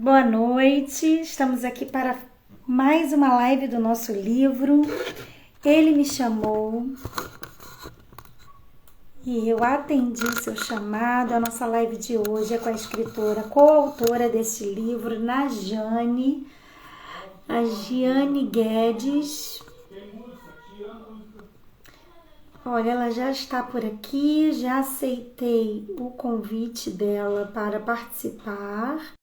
Boa noite, estamos aqui para mais uma live do nosso livro. Ele me chamou e eu atendi o seu chamado. A nossa live de hoje é com a escritora, coautora desse livro, a Giane Guedes. Olha, ela já está por aqui, já aceitei o convite dela para participar.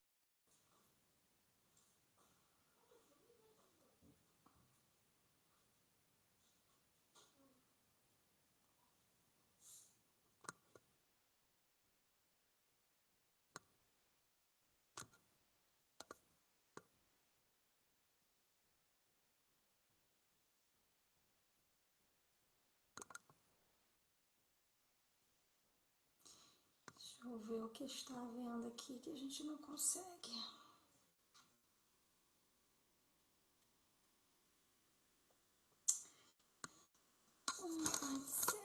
Deixa eu ver o que está vendo aqui que a gente não consegue. Ai, pai do céu.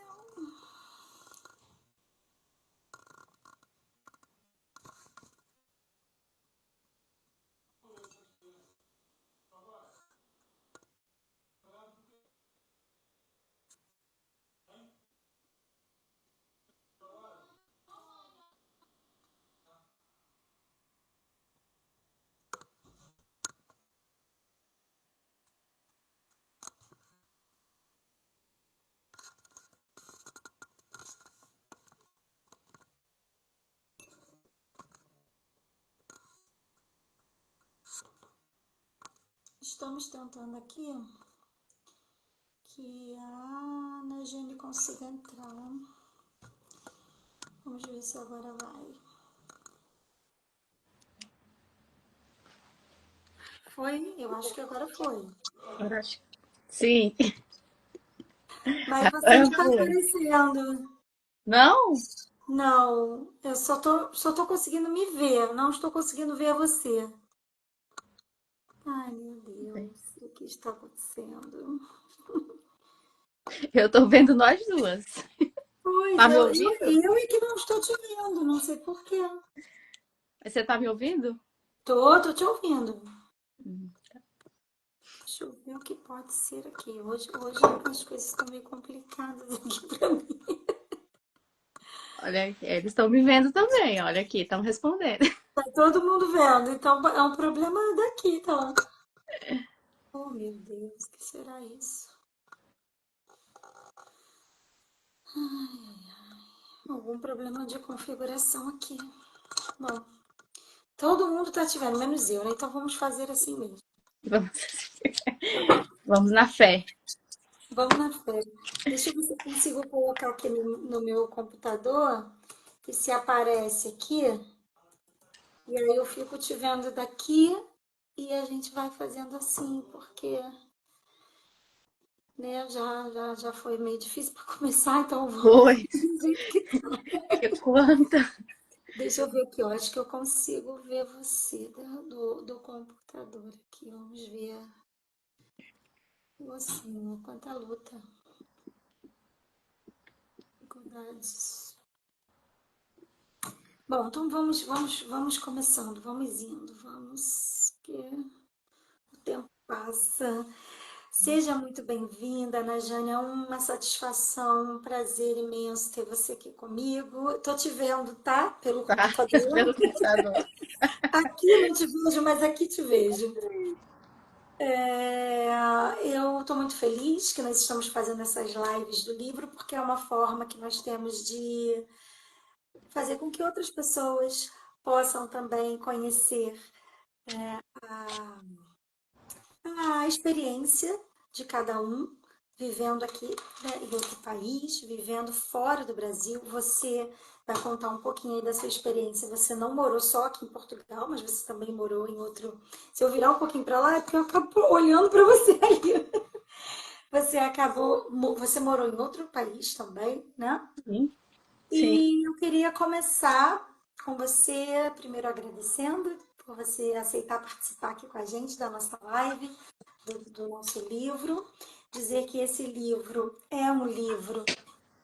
Estamos tentando aqui que a Ana Gene consiga entrar. Vamos ver se agora vai. Foi? Eu acho que agora foi. Agora acho que sim. Mas você não Agora está foi. aparecendo. Não? Não, eu só tô conseguindo me ver, não estou conseguindo ver você. Ai, meu Deus, o que está acontecendo? Eu tô vendo nós duas. Pois, Tá me eu, eu, ouvindo? eu é que não estou te vendo, não sei por quê. Você tá me ouvindo? Tô te ouvindo. Hum. Deixa eu ver o que pode ser aqui. Hoje as coisas estão meio complicadas aqui pra mim. Olha, eles estão me vendo também. Olha aqui, estão respondendo. Tá todo mundo vendo, então é um problema daqui, então. Oh, meu Deus, o que será isso? Algum problema de configuração aqui. Bom, todo mundo tá te vendo, menos eu, né? Então vamos fazer assim mesmo. Vamos, vamos na fé. Vamos na fé. Deixa eu ver se eu consigo colocar aqui no meu computador, que se aparece aqui, e aí eu fico te vendo daqui e a gente vai fazendo assim, porque, né, já foi meio difícil para começar, então vamos Foi. do jeito que tá. Que quanta. Deixa eu ver aqui, ó. Acho que eu consigo ver você do computador aqui. Vamos ver. Nossa, Senhor, quanta luta. Dificuldades. Bom, então vamos começando, vamos indo, vamos, que o tempo passa. Seja muito bem-vinda, Najane. É uma satisfação, um prazer imenso ter você aqui comigo. Estou te vendo, tá? Pelo Tá computador. pelo computador. Aqui não te vejo, mas aqui te vejo. Eu estou muito feliz que nós estamos fazendo essas lives do livro, porque é uma forma que nós temos de fazer com que outras pessoas possam também conhecer a experiência de cada um, vivendo aqui, né, em outro país, vivendo fora do Brasil. Você vai contar um pouquinho aí da sua experiência. Você não morou só aqui em Portugal, mas você também morou em outro. Se eu virar um pouquinho para lá, é porque eu acabo olhando para você aí. Você morou em outro país também, né? Sim, sim. E eu queria começar com você, primeiro agradecendo por você aceitar participar aqui com a gente da nossa live, do nosso livro. Dizer que esse livro é um livro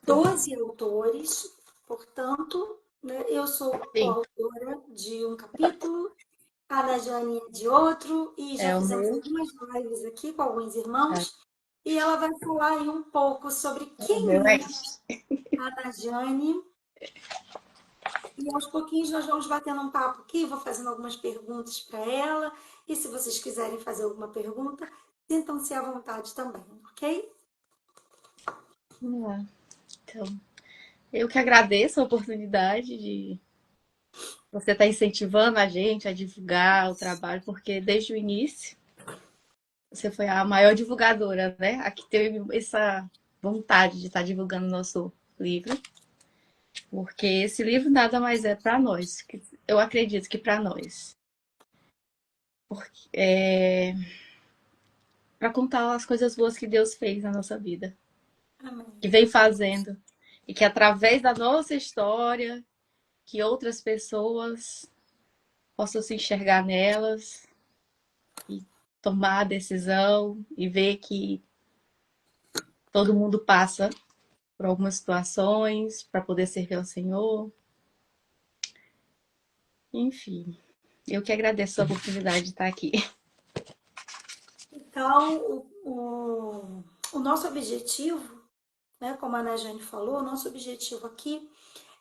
12 autores, portanto, né, eu sou Sim. coautora de um capítulo, a da Jane é de outro, e já É o fizemos meu. algumas lives aqui com alguns É, irmãos, e ela vai falar aí um pouco sobre o meu quem é é esse. a da Jane. E aos pouquinhos nós vamos batendo um papo aqui, vou fazendo algumas perguntas para ela. E se vocês quiserem fazer alguma pergunta, sintam-se à vontade também, ok? Vamos lá. Então, eu que agradeço a oportunidade de você estar incentivando a gente a divulgar o trabalho, porque desde o início você foi a maior divulgadora, né? A que teve essa vontade de estar divulgando o nosso livro, porque esse livro nada mais é para nós. Eu acredito que para nós. É para contar as coisas boas que Deus fez na nossa vida, que Amém. vem fazendo. E que através da nossa história, que outras pessoas possam se enxergar nelas e tomar a decisão e ver que todo mundo passa por algumas situações para poder servir ao Senhor. Enfim, eu que agradeço a oportunidade de estar aqui. Então, o nosso objetivo, né, como a Ana Jane falou, o nosso objetivo aqui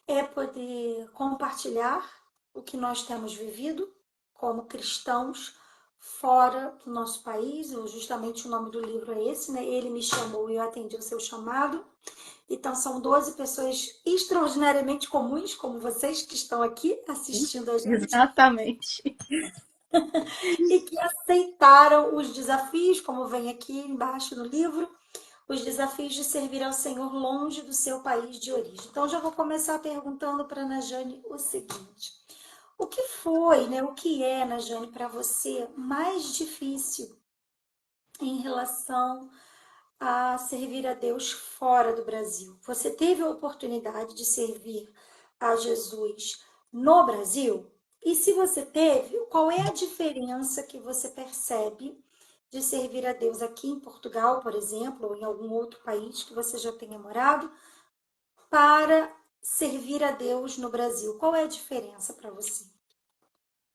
é poder compartilhar o que nós temos vivido como cristãos fora do nosso país. Justamente o nome do livro é esse, né? Ele me chamou e eu atendi o seu chamado. Então, são 12 pessoas extraordinariamente comuns, como vocês que estão aqui assistindo a gente, Exatamente. e que aceitaram os desafios, como vem aqui embaixo no livro, os desafios de servir ao Senhor longe do seu país de origem. Então, já vou começar perguntando para a Najane o seguinte: o que foi, né? O que é, Najane, para você mais difícil em relação a servir a Deus fora do Brasil? Você teve a oportunidade de servir a Jesus no Brasil? E se você teve, qual é a diferença que você percebe de servir a Deus aqui em Portugal, por exemplo, ou em algum outro país que você já tenha morado, para servir a Deus no Brasil? Qual é a diferença para você?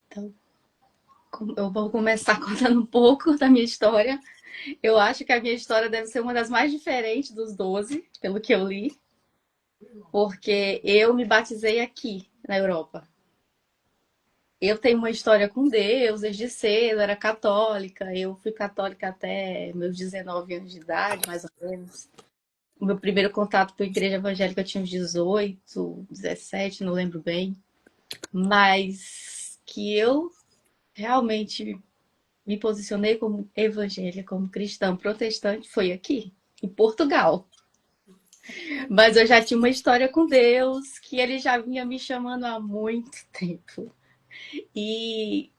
Então, eu vou começar contando um pouco da minha história. Eu acho que a minha história deve ser uma das mais diferentes dos 12, pelo que eu li, porque eu me batizei aqui, na Europa. Eu tenho uma história com Deus desde cedo, era católica. Eu fui católica até meus 19 anos de idade, mais ou menos. O meu primeiro contato com a igreja evangélica eu tinha uns 18, 17, não lembro bem. Mas que eu realmente me posicionei como evangélica, como cristã protestante, foi aqui, em Portugal. Mas eu já tinha uma história com Deus, que ele já vinha me chamando há muito tempo. E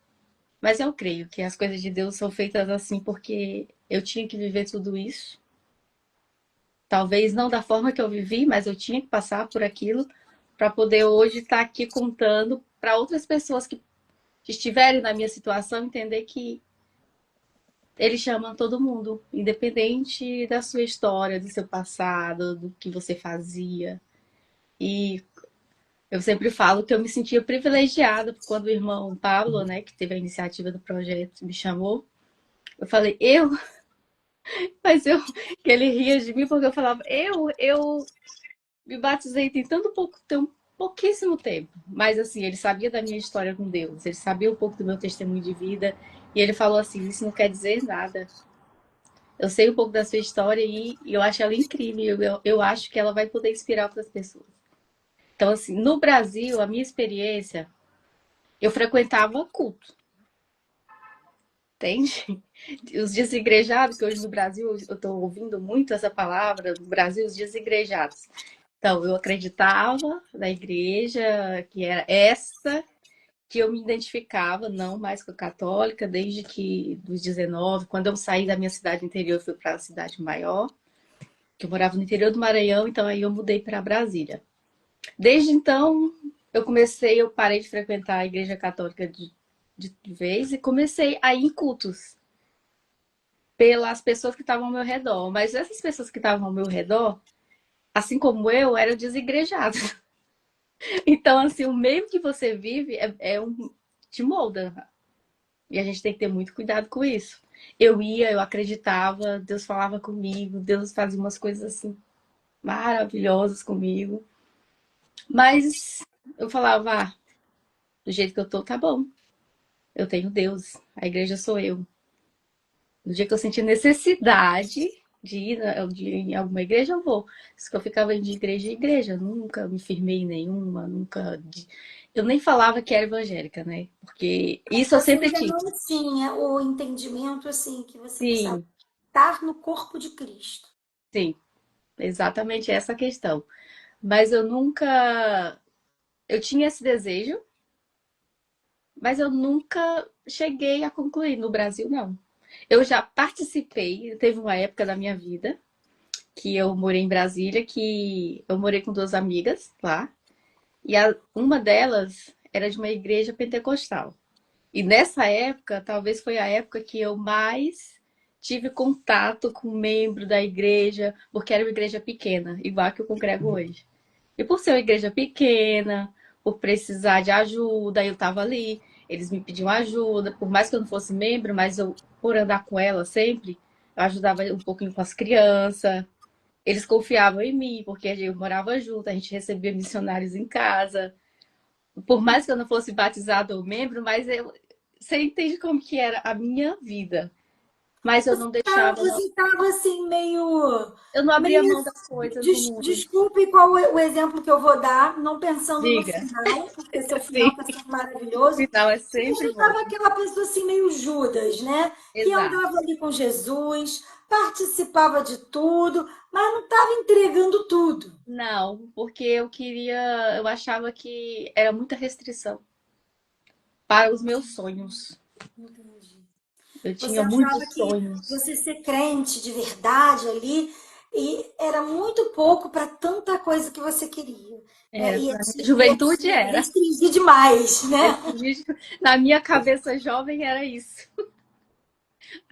mas eu creio que as coisas de Deus são feitas assim porque eu tinha que viver tudo isso. Talvez não da forma que eu vivi, mas eu tinha que passar por aquilo para poder hoje estar aqui contando para outras pessoas que estiverem na minha situação entender que ele chama todo mundo, independente da sua história, do seu passado, do que você fazia. E eu sempre falo que eu me sentia privilegiada quando o irmão Pablo, né, que teve a iniciativa do projeto, me chamou. Eu falei, mas eu, que ele ria de mim porque eu falava, eu me batizei tem tanto pouco tempo, pouquíssimo tempo. Mas assim, ele sabia da minha história com Deus, ele sabia um pouco do meu testemunho de vida, e ele falou assim, isso não quer dizer nada. Eu sei um pouco da sua história e eu acho ela incrível, eu acho que ela vai poder inspirar outras pessoas. Então, assim, no Brasil, a minha experiência, eu frequentava culto, entende? Os desigrejados, que hoje no Brasil eu estou ouvindo muito essa palavra, no Brasil, os desigrejados. Então, eu acreditava na igreja, que era essa que eu me identificava, não mais com a católica, desde que dos 19, quando eu saí da minha cidade interior, eu fui para a cidade maior, que eu morava no interior do Maranhão, então aí eu mudei para Brasília. Desde então, eu parei de frequentar a igreja católica de vez e comecei a ir em cultos pelas pessoas que estavam ao meu redor. Mas essas pessoas que estavam ao meu redor, assim como eu, eram desigrejadas. Então, assim, o meio que você vive te molda. E a gente tem que ter muito cuidado com isso. Eu ia, eu acreditava, Deus falava comigo, Deus fazia umas coisas assim maravilhosas comigo. Mas eu falava, ah, do jeito que eu tô, tá bom. Eu tenho Deus, a igreja sou eu. No dia que eu senti necessidade de ir em alguma igreja, eu vou. Isso que eu ficava indo de igreja em igreja, nunca me firmei em nenhuma, nunca. Eu nem falava que era evangélica, né? Porque isso eu Você sempre ainda tive. não tinha o entendimento assim que você precisava Sim, estar no corpo de Cristo. sim, exatamente essa a questão. Mas eu nunca. Eu tinha esse desejo, mas eu nunca cheguei a concluir. No Brasil, não. Eu já participei, teve uma época da minha vida que eu morei em Brasília, que eu morei com duas amigas lá, e uma delas era de uma igreja pentecostal. E nessa época, talvez foi a época que eu mais tive contato com um membro da igreja, porque era uma igreja pequena, igual a que eu congrego hoje. E por ser uma igreja pequena, por precisar de ajuda, eu estava ali, eles me pediam ajuda, por mais que eu não fosse membro, mas eu, por andar com ela sempre, eu ajudava um pouquinho com as crianças, eles confiavam em mim, porque eu morava junto, a gente recebia missionários em casa. Por mais que eu não fosse batizado ou membro, mas você entende como que era a minha vida. Mas eu não deixava, Você estava assim, eu não abria meio. mão das coisas do mundo. Desculpe qual é o exemplo que eu vou dar, não pensando no Diga. final, porque seu final Sim, está sendo o maravilhoso. final é Mas sempre você bom. estava aquela pessoa assim, meio Judas, né? Que Exato. andava ali com Jesus, participava de tudo, mas não estava entregando tudo. Não, porque eu queria, eu achava que era muita restrição para os meus sonhos. Entendi. Eu Você tinha achava muitos que sonhos. você ser crente de verdade ali e era muito pouco para tanta coisa que você queria, né? Era, na minha Ia juventude te era. restringir demais, né? Na minha cabeça jovem era isso.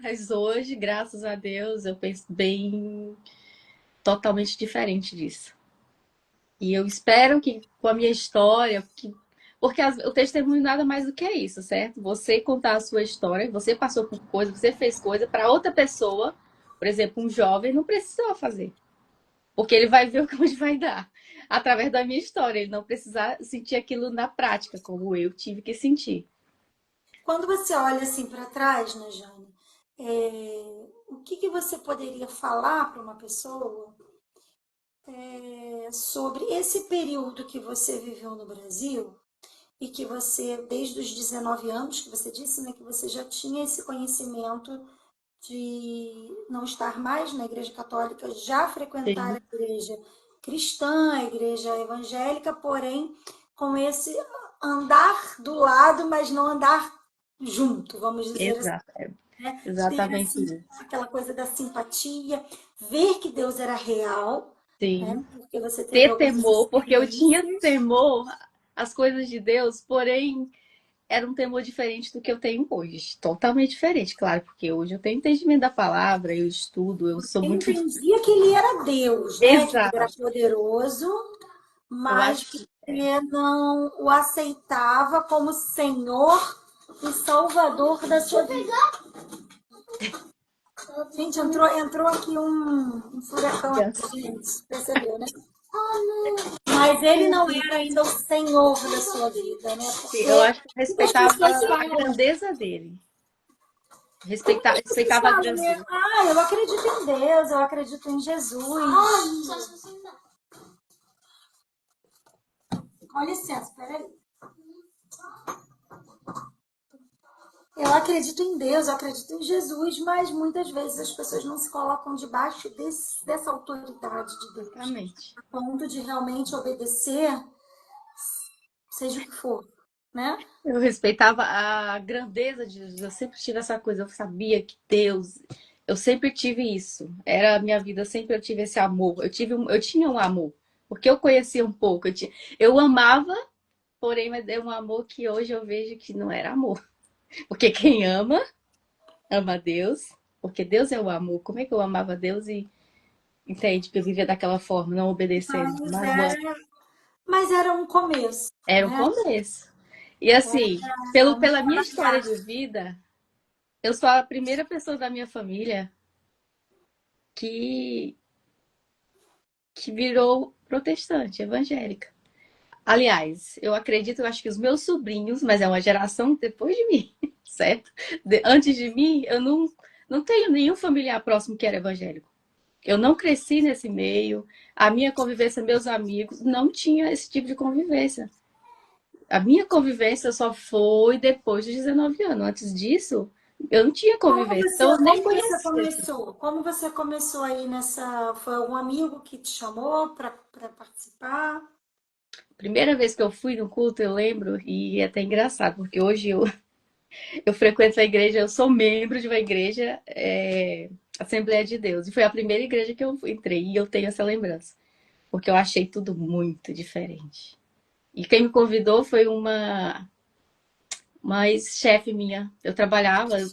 Mas hoje, graças a Deus, eu penso bem totalmente diferente disso. E eu espero que com a minha história, porque o testemunho nada mais do que é isso, certo? Você contar a sua história, você passou por coisa, você fez coisa para outra pessoa, por exemplo, um jovem não precisou fazer, porque ele vai ver o que onde vai dar através da minha história, ele não precisar sentir aquilo na prática, como eu tive que sentir. Quando você olha assim para trás, né, Jane, o que que você poderia falar para uma pessoa sobre esse período que você viveu no Brasil e que você, desde os 19 anos, que você disse, né, que você já tinha esse conhecimento de não estar mais na Igreja Católica, já frequentar Sim, a Igreja cristã, a Igreja evangélica, porém com esse andar do lado, mas não andar junto, vamos dizer assim, exato, né? Ter exatamente assim, isso. aquela coisa da simpatia, ver que Deus era real, Sim. né? Porque você teve Ter algumas temor, porque eu tinha experiências. temor às coisas de Deus, porém era um temor diferente do que eu tenho hoje. Totalmente diferente, claro, porque hoje eu tenho entendimento da palavra, eu estudo, eu sou muito. Entendia que ele era Deus, né? Que ele era Exato. poderoso, Eu mas acho que você não o aceitava como Senhor e Salvador da sua vida. Gente, entrou aqui um furacão aqui, gente, percebeu, né? Mas ele não era ainda o Senhor da sua vida, né? eu Porque acho que eu muitas respeitava pessoas a falam, grandeza dele. muitas pessoas Respeitava a falam, né? grandeza. Ah, eu acredito em Deus, eu acredito em Jesus. Com licença, peraí. Eu acredito em Deus, eu acredito em Jesus, mas muitas vezes as pessoas não se colocam debaixo dessa autoridade de Deus, Exatamente. a ponto de realmente obedecer, seja o que for, né? Eu respeitava a grandeza de Jesus. Eu sempre tive essa coisa. Eu sabia que Deus. Eu sempre tive isso. Era a minha vida. Sempre eu tive esse amor. Eu tinha um amor. Porque eu conhecia um pouco. Eu amava, porém, mas é um amor que hoje eu vejo que não era amor. Porque quem ama, ama Deus. Porque Deus é o amor. Como é que eu amava Deus e entende que eu vivia daquela forma, não obedecendo, Mas magoando? mas era um começo, Era o né? começo. E assim, pela minha história de vida. eu sou a primeira pessoa da minha família que, que virou protestante, evangélica. Aliás, eu acredito, eu acho que os meus sobrinhos, mas é uma geração depois de mim, certo? Antes de mim, eu não tenho nenhum familiar próximo que era evangélico. Eu não cresci nesse meio. A minha convivência, meus amigos, não tinha esse tipo de convivência. A minha convivência só foi depois dos 19 anos. Antes disso, eu não tinha convivência. Então, eu nem Como você conhecia. começou? Como você começou aí nessa? Foi algum amigo que te chamou para participar? Primeira vez que eu fui no culto, eu lembro, e é até engraçado, porque hoje eu frequento a igreja, eu sou membro de uma igreja, Assembleia de Deus. E foi a primeira igreja que eu entrei, e eu tenho essa lembrança. Porque eu achei tudo muito diferente. E quem me convidou foi uma ex-chefe minha. Eu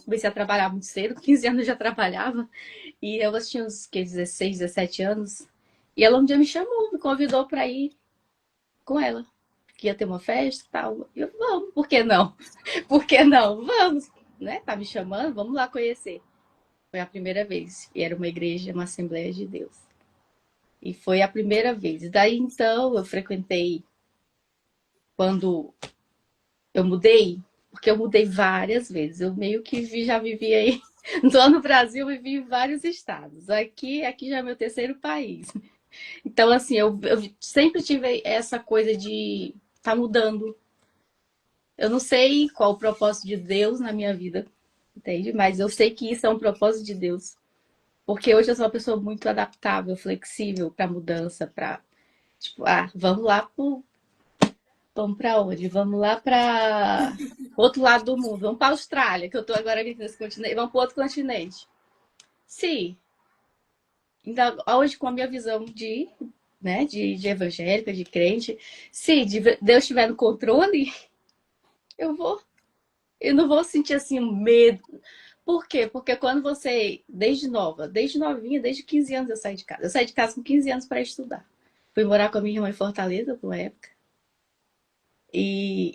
comecei a trabalhar muito cedo, 15 anos eu já trabalhava, e eu tinha uns 16, 17 anos. E ela um dia me chamou, me convidou para ir com ela. Que ia ter uma festa e tal. E eu, vamos, por que não? Por que não? Vamos, né? Tá me chamando, vamos lá conhecer. Foi a primeira vez. E era uma igreja, uma Assembleia de Deus. E foi a primeira vez. E daí então eu frequentei quando eu mudei, porque eu mudei várias vezes. Eu meio que já vivi aí. Tô no Brasil, vivi em vários estados. Aqui já é meu terceiro país. Então, assim, eu sempre tive essa coisa de tá mudando. Eu não sei qual o propósito de Deus na minha vida, entende? Mas eu sei que isso é um propósito de Deus. Porque hoje eu sou uma pessoa muito adaptável, flexível para mudança, para tipo, vamos lá vamos para onde? Vamos lá para outro lado do mundo. Vamos para a Austrália, que eu estou agora aqui nesse continente. Vamos para outro continente. Sim, ainda hoje com a minha visão de evangélica, de crente, se Deus estiver no controle, eu vou. Eu não vou sentir assim medo. Por quê? Porque quando você, desde novinha, desde 15 anos eu saí de casa. Eu saí de casa com 15 anos para estudar. Fui morar com a minha irmã em Fortaleza por uma época. E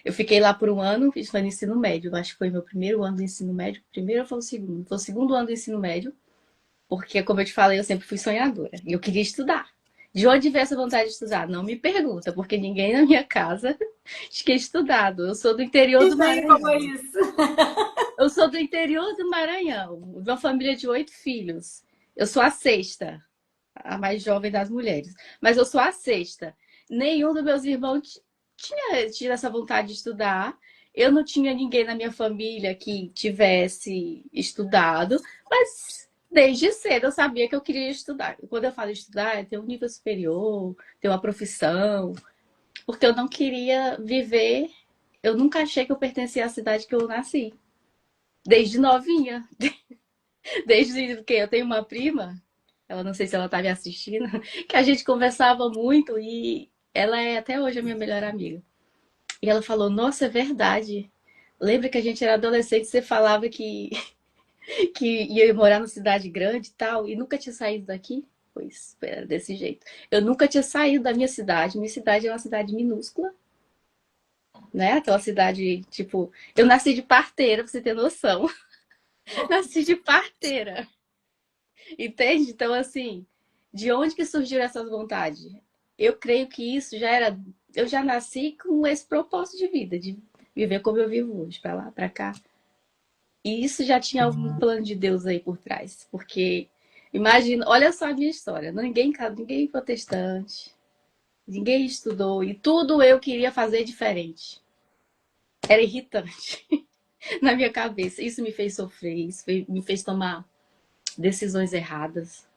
eu fiquei lá por um ano, isso foi no ensino médio. Eu acho que foi meu primeiro ano do ensino médio. Primeiro ou foi o segundo? Foi o segundo ano do ensino médio. Porque, como eu te falei, eu sempre fui sonhadora. E eu queria estudar. De onde veio essa vontade de estudar? Não me pergunta, porque ninguém na minha casa tinha estudado. Eu sou do interior do Diz aí como é Maranhão. isso. Eu sou do interior do Maranhão, de uma família de 8 filhos. Eu sou a sexta, a mais jovem das mulheres. Mas eu sou a sexta. Nenhum dos meus irmãos tinha essa vontade de estudar. Eu não tinha ninguém na minha família que tivesse estudado, mas desde cedo eu sabia que eu queria estudar. Quando eu falo estudar, é ter um nível superior, ter uma profissão, porque eu não queria viver. Eu nunca achei que eu pertencia à cidade que eu nasci. Desde novinha. Desde que eu tenho uma prima, ela não sei se ela tá me assistindo, que a gente conversava muito e ela é até hoje a minha melhor amiga. E ela falou: Nossa, é verdade. Lembra que a gente era adolescente, você falava que ia morar numa cidade grande e tal, e nunca tinha saído daqui? Pois era desse jeito. Eu nunca tinha saído da minha cidade. Minha cidade é uma cidade minúscula, né? Aquela cidade, tipo, eu nasci de parteira, pra você ter noção. Nasci de parteira. Entende? Então, assim, de onde que surgiu essas vontades? Eu creio que isso já era. Eu já nasci com esse propósito de vida, de viver como eu vivo hoje, pra lá, pra cá. E isso já tinha algum plano de Deus aí por trás. Porque, imagina, olha só a minha história. Ninguém protestante, ninguém estudou, e tudo eu queria fazer diferente. Era irritante na minha cabeça. Isso me fez sofrer, me fez tomar decisões erradas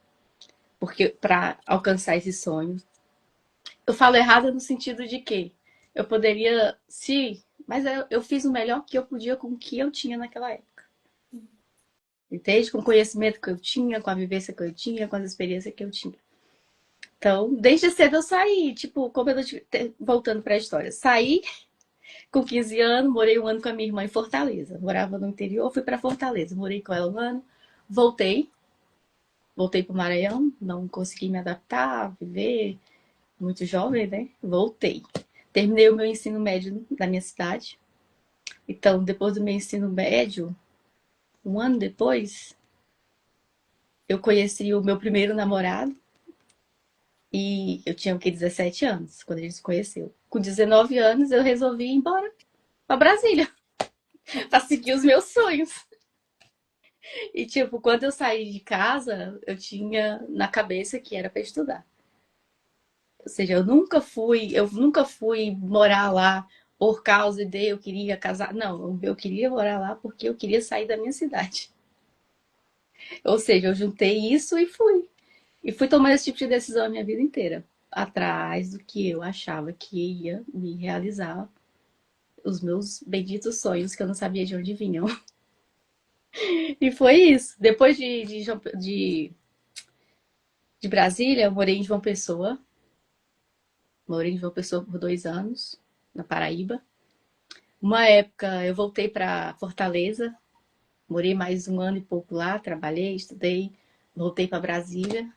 porque para alcançar esse sonho. Eu falo errado no sentido de que eu poderia, mas eu fiz o melhor que eu podia com o que eu tinha naquela época. Entende? Com o conhecimento que eu tinha, com a vivência que eu tinha, com as experiências que eu tinha. Então, desde cedo eu saí, tipo, voltando para a história, saí com 15 anos, morei um ano com a minha irmã em Fortaleza. Morava no interior, fui para Fortaleza, morei com ela um ano, voltei para o Maranhão, não consegui me adaptar, viver, muito jovem, né? Voltei. Terminei o meu ensino médio na minha cidade. Então, depois do meu ensino médio, um ano depois, eu conheci o meu primeiro namorado e eu tinha o que 17 anos quando a gente se conheceu. Com 19 anos eu resolvi ir embora para Brasília para seguir os meus sonhos. E tipo, quando eu saí de casa, eu tinha na cabeça que era para estudar. Ou seja, eu nunca fui morar lá por causa de eu queria casar. Não, eu queria morar lá porque eu queria sair da minha cidade. Ou seja, eu juntei isso e fui. E fui tomando esse tipo de decisão a minha vida inteira. Atrás do que eu achava que ia me realizar os meus benditos sonhos que eu não sabia de onde vinham. E foi isso. Depois de Brasília, eu morei em João Pessoa. Morei em João Pessoa por 2 anos, na Paraíba. Uma época eu voltei para Fortaleza, morei mais um ano e pouco lá, trabalhei, estudei, voltei para Brasília.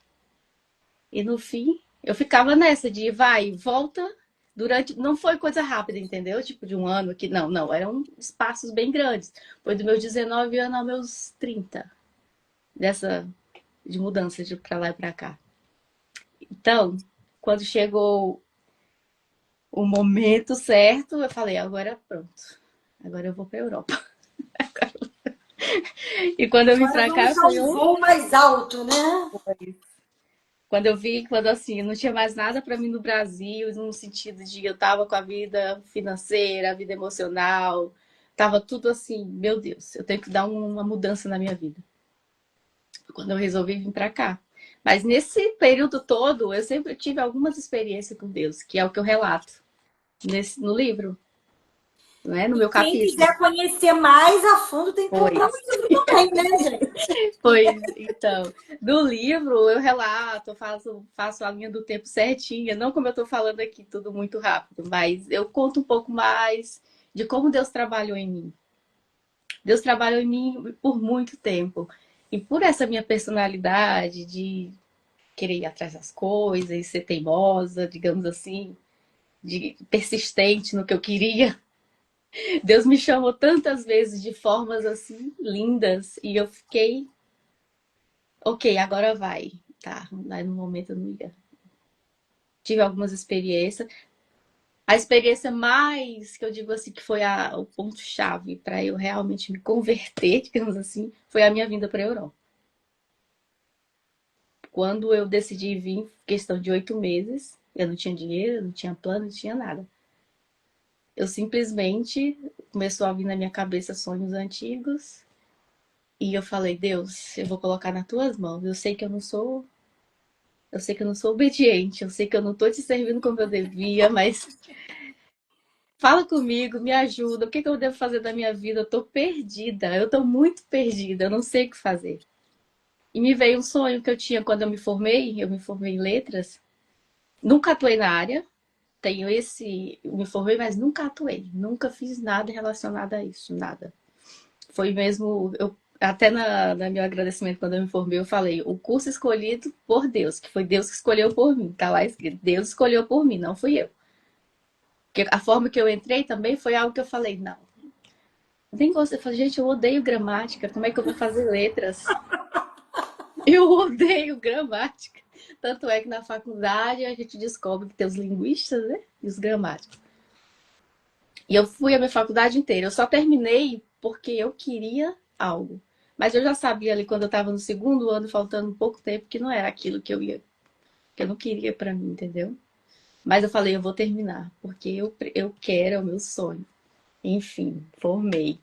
E no fim, eu ficava nessa de vai, volta, durante. Não foi coisa rápida, entendeu? Tipo de um ano aqui. Não, não, eram espaços bem grandes. Foi dos meus 19 anos aos meus 30, dessa de mudança de pra lá e pra cá. Então, quando chegou o momento certo, eu falei, agora pronto. Agora eu vou pra Europa. E quando eu vim Agora pra cá, vamos eu a falei, um voo mais alto, né? quando eu vi, quando assim, não tinha mais nada para mim no Brasil, no sentido de eu tava com a vida financeira, a vida emocional, tava tudo assim, meu Deus, eu tenho que dar uma mudança na minha vida. Quando eu resolvi vir para cá. Mas nesse período todo, eu sempre tive algumas experiências com Deus, que é o que eu relato no livro, né? No E meu quem capítulo. quiser conhecer mais a fundo tem que comprar o Pois. livro também, né, gente? Pois, então, no livro eu relato, faço a linha do tempo certinha, não como eu estou falando aqui, tudo muito rápido, mas eu conto um pouco mais de como Deus trabalhou em mim. Deus trabalhou em mim por muito tempo. E por essa minha personalidade de querer ir atrás das coisas, ser teimosa, digamos assim, de persistente no que eu queria, Deus me chamou tantas vezes de formas assim lindas e eu fiquei ok, agora vai. Tá, aí no momento eu não ia. Tive algumas experiências. A experiência mais que eu digo assim que foi o ponto-chave para eu realmente me converter, digamos assim, foi a minha vinda para a Europa. Quando eu decidi vir, questão de 8 meses, eu não tinha dinheiro, não tinha plano, não tinha nada. Eu simplesmente começou a vir na minha cabeça sonhos antigos e eu falei, Deus, eu vou colocar nas tuas mãos. Eu sei que eu não sou obediente, eu sei que eu não estou te servindo como eu devia, mas fala comigo, me ajuda. O que que eu devo fazer da minha vida? Eu tô perdida. Eu tô muito perdida. Eu não sei o que fazer. E me veio um sonho que eu tinha quando eu me formei. Eu me formei em letras. Nunca atuei na área. Tenho esse. Eu me formei, mas nunca atuei. Nunca fiz nada relacionado a isso. Nada. Foi mesmo. Até no meu agradecimento quando eu me formei, eu falei: o curso escolhido por Deus, que foi Deus que escolheu por mim. Tá lá escrito: Deus escolheu por mim, não fui eu. Porque a forma que eu entrei também foi algo que eu falei: não, nem gosto. Eu falei, gente, eu odeio gramática. Como é que eu vou fazer letras? Eu odeio gramática. Tanto é que na faculdade a gente descobre que tem os linguistas, né? E os gramáticos. E eu fui a minha faculdade inteira. Eu só terminei porque eu queria algo. Mas eu já sabia ali quando eu estava no segundo ano, faltando pouco tempo, que não era aquilo que eu não queria para mim, entendeu? Mas eu falei, eu vou terminar, porque eu quero, é o meu sonho. Enfim, formei.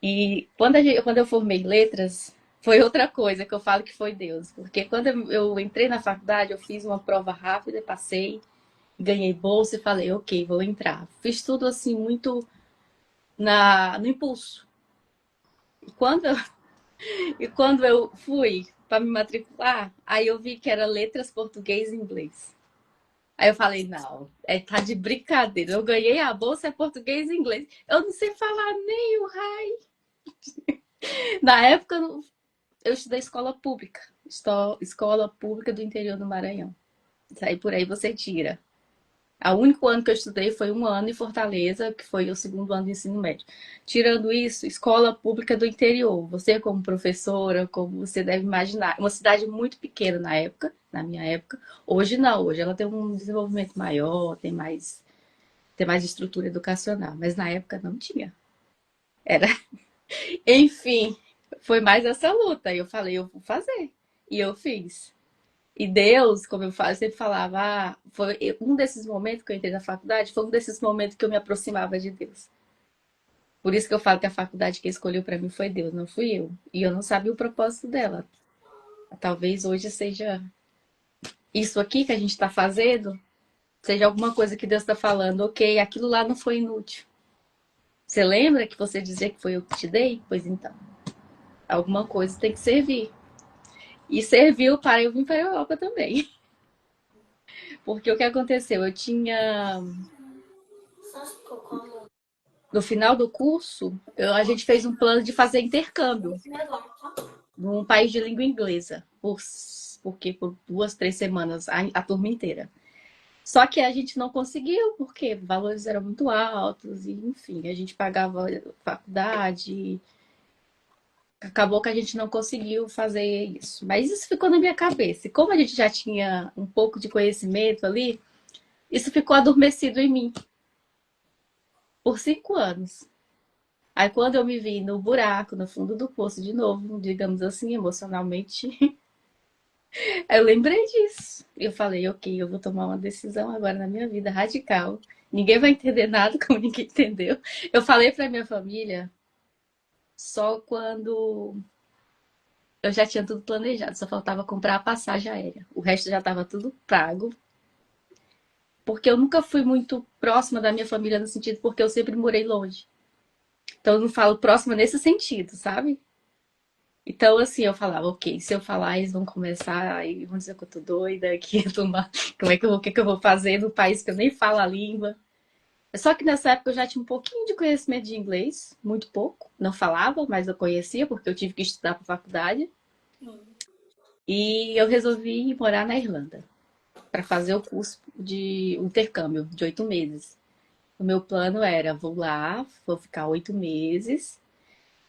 E quando eu formei letras, foi outra coisa que eu falo que foi Deus. Porque quando eu entrei na faculdade, eu fiz uma prova rápida, passei, ganhei bolsa e falei, ok, vou entrar. Fiz tudo assim, muito no impulso. E quando eu fui para me matricular, aí eu vi que era letras português e inglês. Aí eu falei, não, tá de brincadeira. Eu ganhei a bolsa é português e inglês. Eu não sei falar nem o raio. Na época, eu estudei escola pública. Escola pública do interior do Maranhão. Isso aí por aí você tira. O único ano que eu estudei foi um ano em Fortaleza, que foi o segundo ano do ensino médio. Tirando isso, escola pública do interior. Você, como professora, como você deve imaginar, uma cidade muito pequena na época, na minha época. Hoje não, hoje ela tem um desenvolvimento maior, tem mais estrutura educacional, mas na época não tinha. Era, enfim, foi mais essa luta. E eu falei, eu vou fazer. E eu fiz. E Deus, como eu falo, eu sempre falava, foi um desses momentos que eu entrei na faculdade, foi um desses momentos que eu me aproximava de Deus. Por isso que eu falo que a faculdade que escolheu para mim foi Deus, não fui eu. E eu não sabia o propósito dela. Talvez hoje seja isso aqui que a gente está fazendo, seja alguma coisa que Deus está falando, ok, aquilo lá não foi inútil. Você lembra que você dizia que foi eu que te dei? Pois então, alguma coisa tem que servir. E serviu para eu vir para a Europa também. Porque o que aconteceu? Eu tinha no final do curso, a gente fez um plano de fazer intercâmbio num país de língua inglesa, porque por 2, 3 semanas, a turma inteira. Só que a gente não conseguiu, porque valores eram muito altos, e enfim, a gente pagava faculdade, acabou que a gente não conseguiu fazer isso. Mas isso ficou na minha cabeça. E como a gente já tinha um pouco de conhecimento ali, isso ficou adormecido em mim por 5 anos. Aí quando eu me vi no buraco, no fundo do poço de novo, digamos assim, emocionalmente, eu lembrei disso. Eu falei, ok, eu vou tomar uma decisão agora na minha vida radical. Ninguém vai entender nada como ninguém entendeu. Eu falei para minha família só quando eu já tinha tudo planejado, só faltava comprar a passagem aérea. O resto já estava tudo pago. Porque eu nunca fui muito próxima da minha família no sentido porque eu sempre morei longe. Então eu não falo próxima nesse sentido, sabe? Então, assim, eu falava, ok, se eu falar, eles vão começar, aí vão dizer que eu tô doida, que eu tô como é que eu vou, o que que eu vou fazer no país que eu nem falo a língua. Só que nessa época eu já tinha um pouquinho de conhecimento de inglês, muito pouco. Não falava, mas eu conhecia, porque eu tive que estudar para faculdade. E eu resolvi ir morar na Irlanda, para fazer o curso de intercâmbio de 8 meses. O meu plano era, vou lá, vou ficar 8 meses,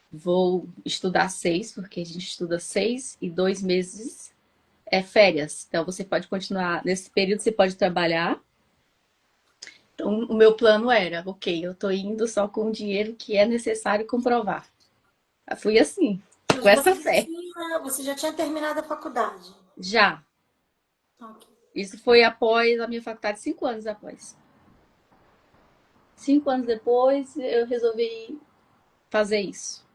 vou estudar 6, porque a gente estuda 6 e 2 meses é férias. Então você pode continuar, nesse período você pode trabalhar. Então o meu plano era, ok, eu tô indo só com o dinheiro que é necessário comprovar. Eu fui assim, Mas com essa fé. você já tinha terminado a faculdade. Já. Ok. Isso foi após a minha faculdade, 5 anos após. 5 anos depois, eu resolvi fazer isso.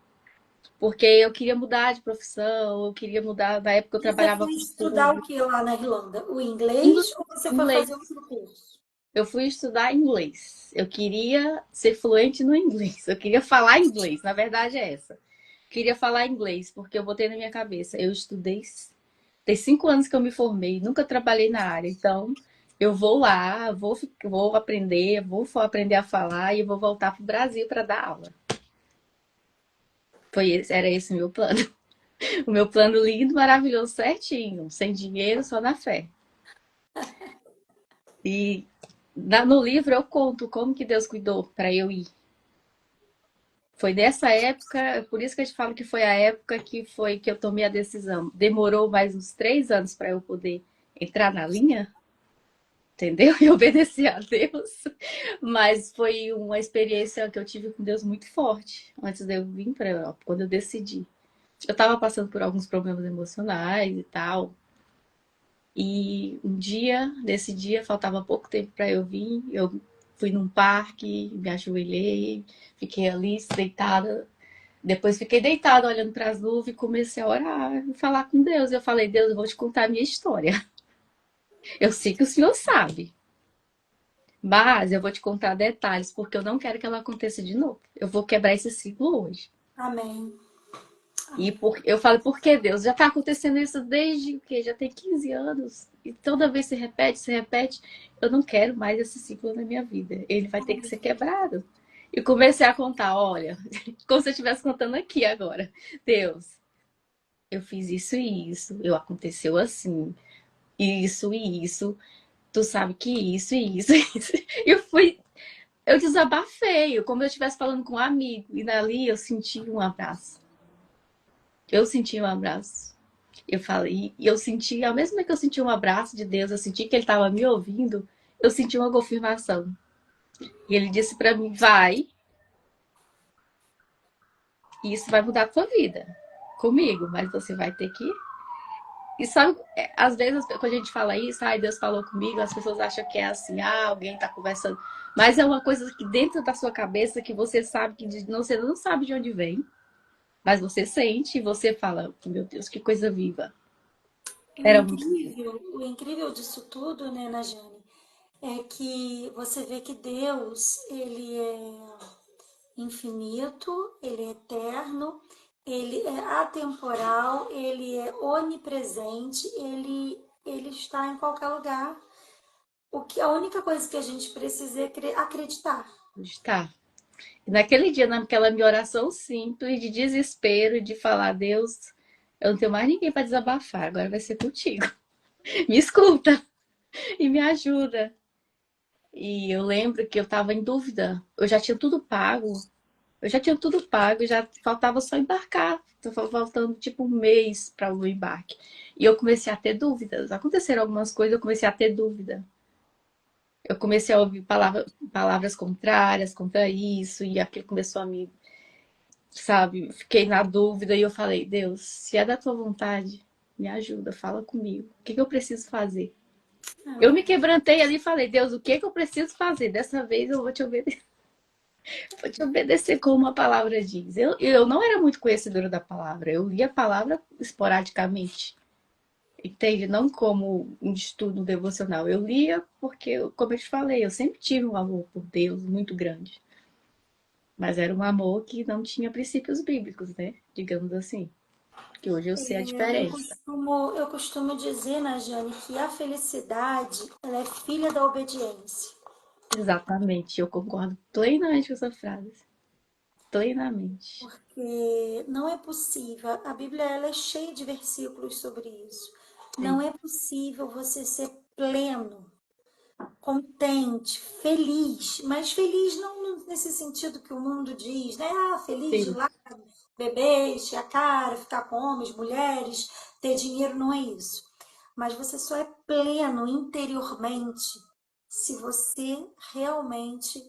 Porque eu queria mudar de profissão, eu queria mudar. Na época eu E você trabalhava foi com estudar o público. que lá na Irlanda? O Inglês. inglês ou você foi fazer Inglês. outro curso? Eu fui estudar inglês. Eu queria ser fluente no inglês. Eu queria falar inglês. Na verdade é essa. Eu queria falar inglês, porque eu botei na minha cabeça. Eu estudei. Tem 5 anos que eu me formei, nunca trabalhei na área. Então, eu vou lá, vou aprender, vou aprender a falar e vou voltar para o Brasil para dar aula. Era esse o meu plano. O meu plano lindo, maravilhoso, certinho. Sem dinheiro, só na fé. E no livro eu conto como que Deus cuidou para eu ir. Foi nessa época, por isso que eu te falo que foi a época que eu tomei a decisão. Demorou mais uns 3 anos para eu poder entrar na linha, entendeu? E obedecer a Deus. Mas foi uma experiência que eu tive com Deus muito forte antes de eu vir para a Europa, quando eu decidi. Eu estava passando por alguns problemas emocionais e tal. E um dia, nesse dia, faltava pouco tempo para eu vir. Eu fui num parque, me ajoelhei, fiquei ali deitada. Depois fiquei deitada olhando para as nuvens e comecei a orar e falar com Deus. Eu falei, Deus, eu vou te contar a minha história. Eu sei que o Senhor sabe, mas eu vou te contar detalhes, porque eu não quero que ela aconteça de novo. Eu vou quebrar esse ciclo hoje. Amém. Eu falo, por que Deus? Já está acontecendo isso desde o quê? Já tem 15 anos. E toda vez se repete, se repete. Eu não quero mais esse ciclo na minha vida. Ele vai ter que ser quebrado. E comecei a contar, olha, como se eu estivesse contando aqui agora. Deus, eu fiz isso e isso, eu aconteceu assim, isso e isso. tu sabe que isso e isso, isso. Eu desabafei, como eu estivesse falando com um amigo. E dali eu senti um abraço. Eu senti um abraço. Eu falei, e eu senti, ao mesmo tempo que eu senti um abraço de Deus, eu senti que ele estava me ouvindo, eu senti uma confirmação. E ele disse para mim, vai, e isso vai mudar a tua vida. Comigo, mas você vai ter que. E sabe, às vezes, quando a gente fala isso, ai, Deus falou comigo, as pessoas acham que é assim, alguém tá conversando. Mas é uma coisa que dentro da sua cabeça que você sabe que você não sabe de onde vem, mas você sente e você fala, meu Deus, que coisa viva. Era muito. O incrível disso tudo, né, Najane, é que você vê que Deus, ele é infinito, ele é eterno, ele é atemporal, ele é onipresente, ele está em qualquer lugar. A única coisa que a gente precisa é acreditar. Tá. Naquele dia, naquela minha oração simples, de desespero, de falar, Deus, eu não tenho mais ninguém para desabafar, agora vai ser contigo. Me escuta e me ajuda. E eu lembro que eu estava em dúvida. Eu já tinha tudo pago. Eu já tinha tudo pago, já faltava só embarcar. Tava faltando tipo um mês para o embarque. E eu comecei a ter dúvidas. Aconteceram algumas coisas, eu comecei a ter dúvida. Eu comecei a ouvir palavras contrárias contra isso, e aquilo começou a me, sabe, fiquei na dúvida e eu falei, Deus, se é da tua vontade, me ajuda, fala comigo. O que eu preciso fazer? Eu me quebrantei ali e falei, Deus, o que eu preciso fazer? Dessa vez eu vou te obedecer. Vou te obedecer como a palavra diz. Eu não era muito conhecedora da palavra, eu lia a palavra esporadicamente. Entende? Não como um estudo devocional. Eu lia porque, como eu te falei, eu sempre tive um amor por Deus muito grande. Mas era um amor que não tinha princípios bíblicos, né? Digamos assim. Que hoje eu sei a diferença. Eu costumo dizer, Najane, que a felicidade ela é filha da obediência. Exatamente. Eu concordo plenamente com essa frase. Plenamente. Porque não é possível, a Bíblia ela é cheia de versículos sobre isso. Não Sim, é possível você ser pleno, contente, feliz, mas feliz não nesse sentido que o mundo diz, né? Ah, feliz de sim. lá, beber, encher a cara, ficar com homens, mulheres, ter dinheiro, não é isso. Mas você só é pleno interiormente se você realmente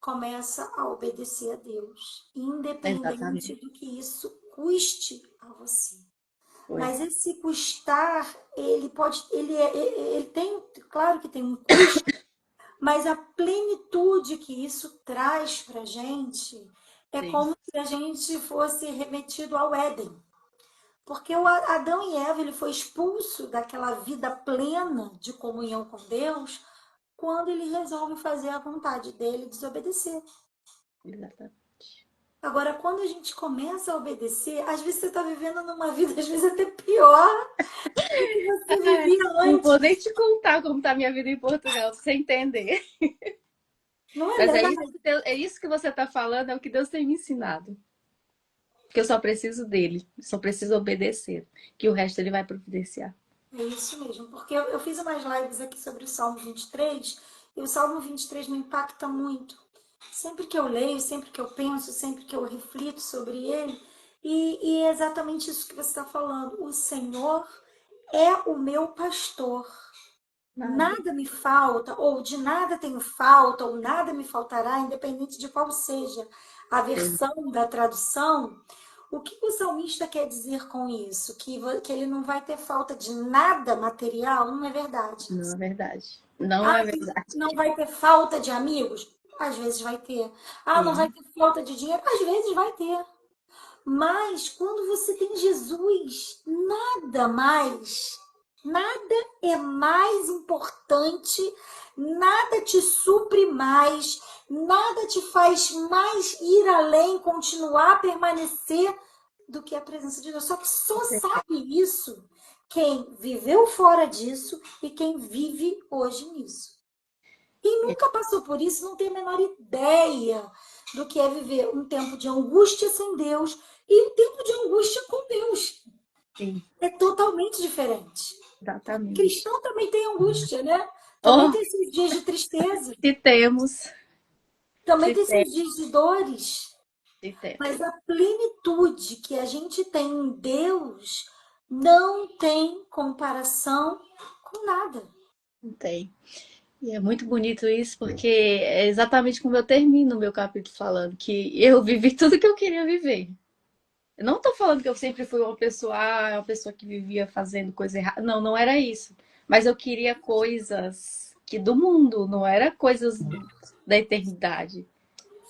começa a obedecer a Deus, independente Exatamente. do que isso custe a você. Foi. Mas esse custar, ele pode, ele tem, claro que tem um custo, mas a plenitude que isso traz para a gente é Sim. como se a gente fosse remetido ao Éden. Porque o Adão e Eva ele foi expulso daquela vida plena de comunhão com Deus quando ele resolve fazer a vontade dele e desobedecer. Exatamente. Agora, quando a gente começa a obedecer, às vezes você está vivendo numa vida, às vezes até pior do que você É, vivia não vou antes. nem te contar como tá a minha vida em Portugal, pra você entender. Não é Mas verdade? é isso que você está falando, é o que Deus tem me ensinado. Porque eu só preciso dele, só preciso obedecer, que o resto ele vai providenciar. É isso mesmo, porque eu fiz umas lives aqui sobre o Salmo 23 e o Salmo 23 me impacta muito. Sempre que eu leio, sempre que eu penso, sempre que eu reflito sobre ele, e é exatamente isso que você está falando. O Senhor é o meu pastor. Nada. Nada me falta, ou de nada tenho falta, ou nada me faltará, independente de qual seja a versão da tradução. O que o salmista quer dizer com isso? Que ele não vai ter falta de nada material? Não é verdade. Não é verdade. Não Ah, é que verdade. não vai ter falta de amigos? Às vezes vai ter. Ah, não vai Sim, ter falta de dinheiro? Às vezes vai ter. Mas quando você tem Jesus, nada é mais importante, nada te supre mais, nada te faz mais ir além, continuar, permanecer do que a presença de Deus. Só que só sabe isso quem viveu fora disso e quem vive hoje nisso. Quem nunca passou por isso não tem a menor ideia do que é viver um tempo de angústia sem Deus e um tempo de angústia com Deus. sim, É totalmente diferente. Porque exatamente. cristão também tem angústia, né? Também Oh, tem seus dias de tristeza, se temos, também se tem seus temos, dias de dores. se temos. Mas a plenitude que a gente tem em Deus não tem comparação com nada. Não tem. E é muito bonito isso, porque é exatamente como eu termino o meu capítulo falando, que eu vivi tudo que eu queria viver. Eu não tô falando que eu sempre fui uma pessoa que vivia fazendo coisa errada. Não, não era isso. Mas eu queria coisas que do mundo, não era coisas da eternidade.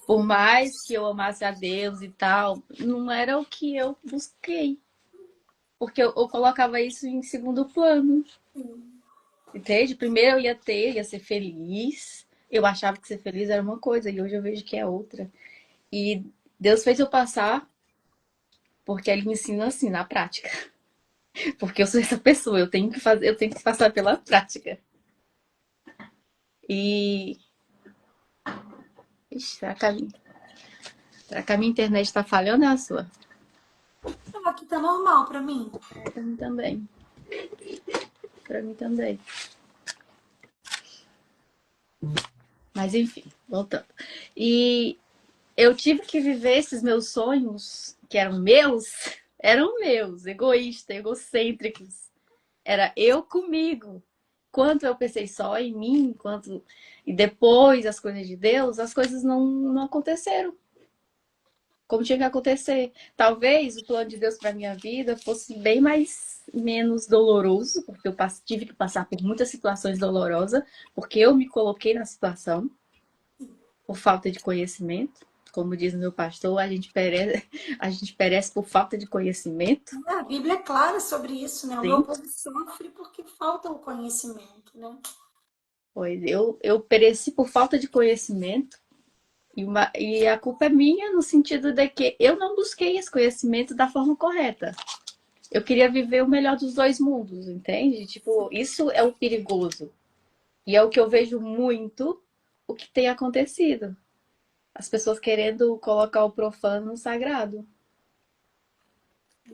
Por mais que eu amasse a Deus e tal, não era o que eu busquei. Porque eu colocava isso em segundo plano. Entende? Primeiro ia ser feliz. Eu achava que ser feliz era uma coisa e hoje eu vejo que é outra. E Deus fez eu passar porque Ele me ensina assim, na prática. Porque eu sou essa pessoa, eu tenho que fazer, eu tenho que passar pela prática. E. Ixi, será que a minha internet tá falhando ou é a sua? Então, aqui tá normal pra mim. É, pra mim também. Pra mim também. Mas enfim, voltando. E eu tive que viver esses meus sonhos, que eram meus, egoístas, egocêntricos. Era eu comigo. Quanto eu pensei só em mim, quanto e depois as coisas de Deus, as coisas não aconteceram como tinha que acontecer. Talvez o plano de Deus para minha vida fosse bem mais menos doloroso, porque eu tive que passar por muitas situações dolorosas, porque eu me coloquei na situação por falta de conhecimento. Como diz o meu pastor, a gente perece por falta de conhecimento. A Bíblia é clara sobre isso, né? O meu Sim, povo sofre porque falta o conhecimento, né? pois eu pereci por falta de conhecimento. E a culpa é minha no sentido de que eu não busquei esse conhecimento da forma correta. Eu queria viver o melhor dos dois mundos, entende? Tipo, isso é o perigoso. E é o que eu vejo muito o que tem acontecido. As pessoas querendo colocar o profano no sagrado.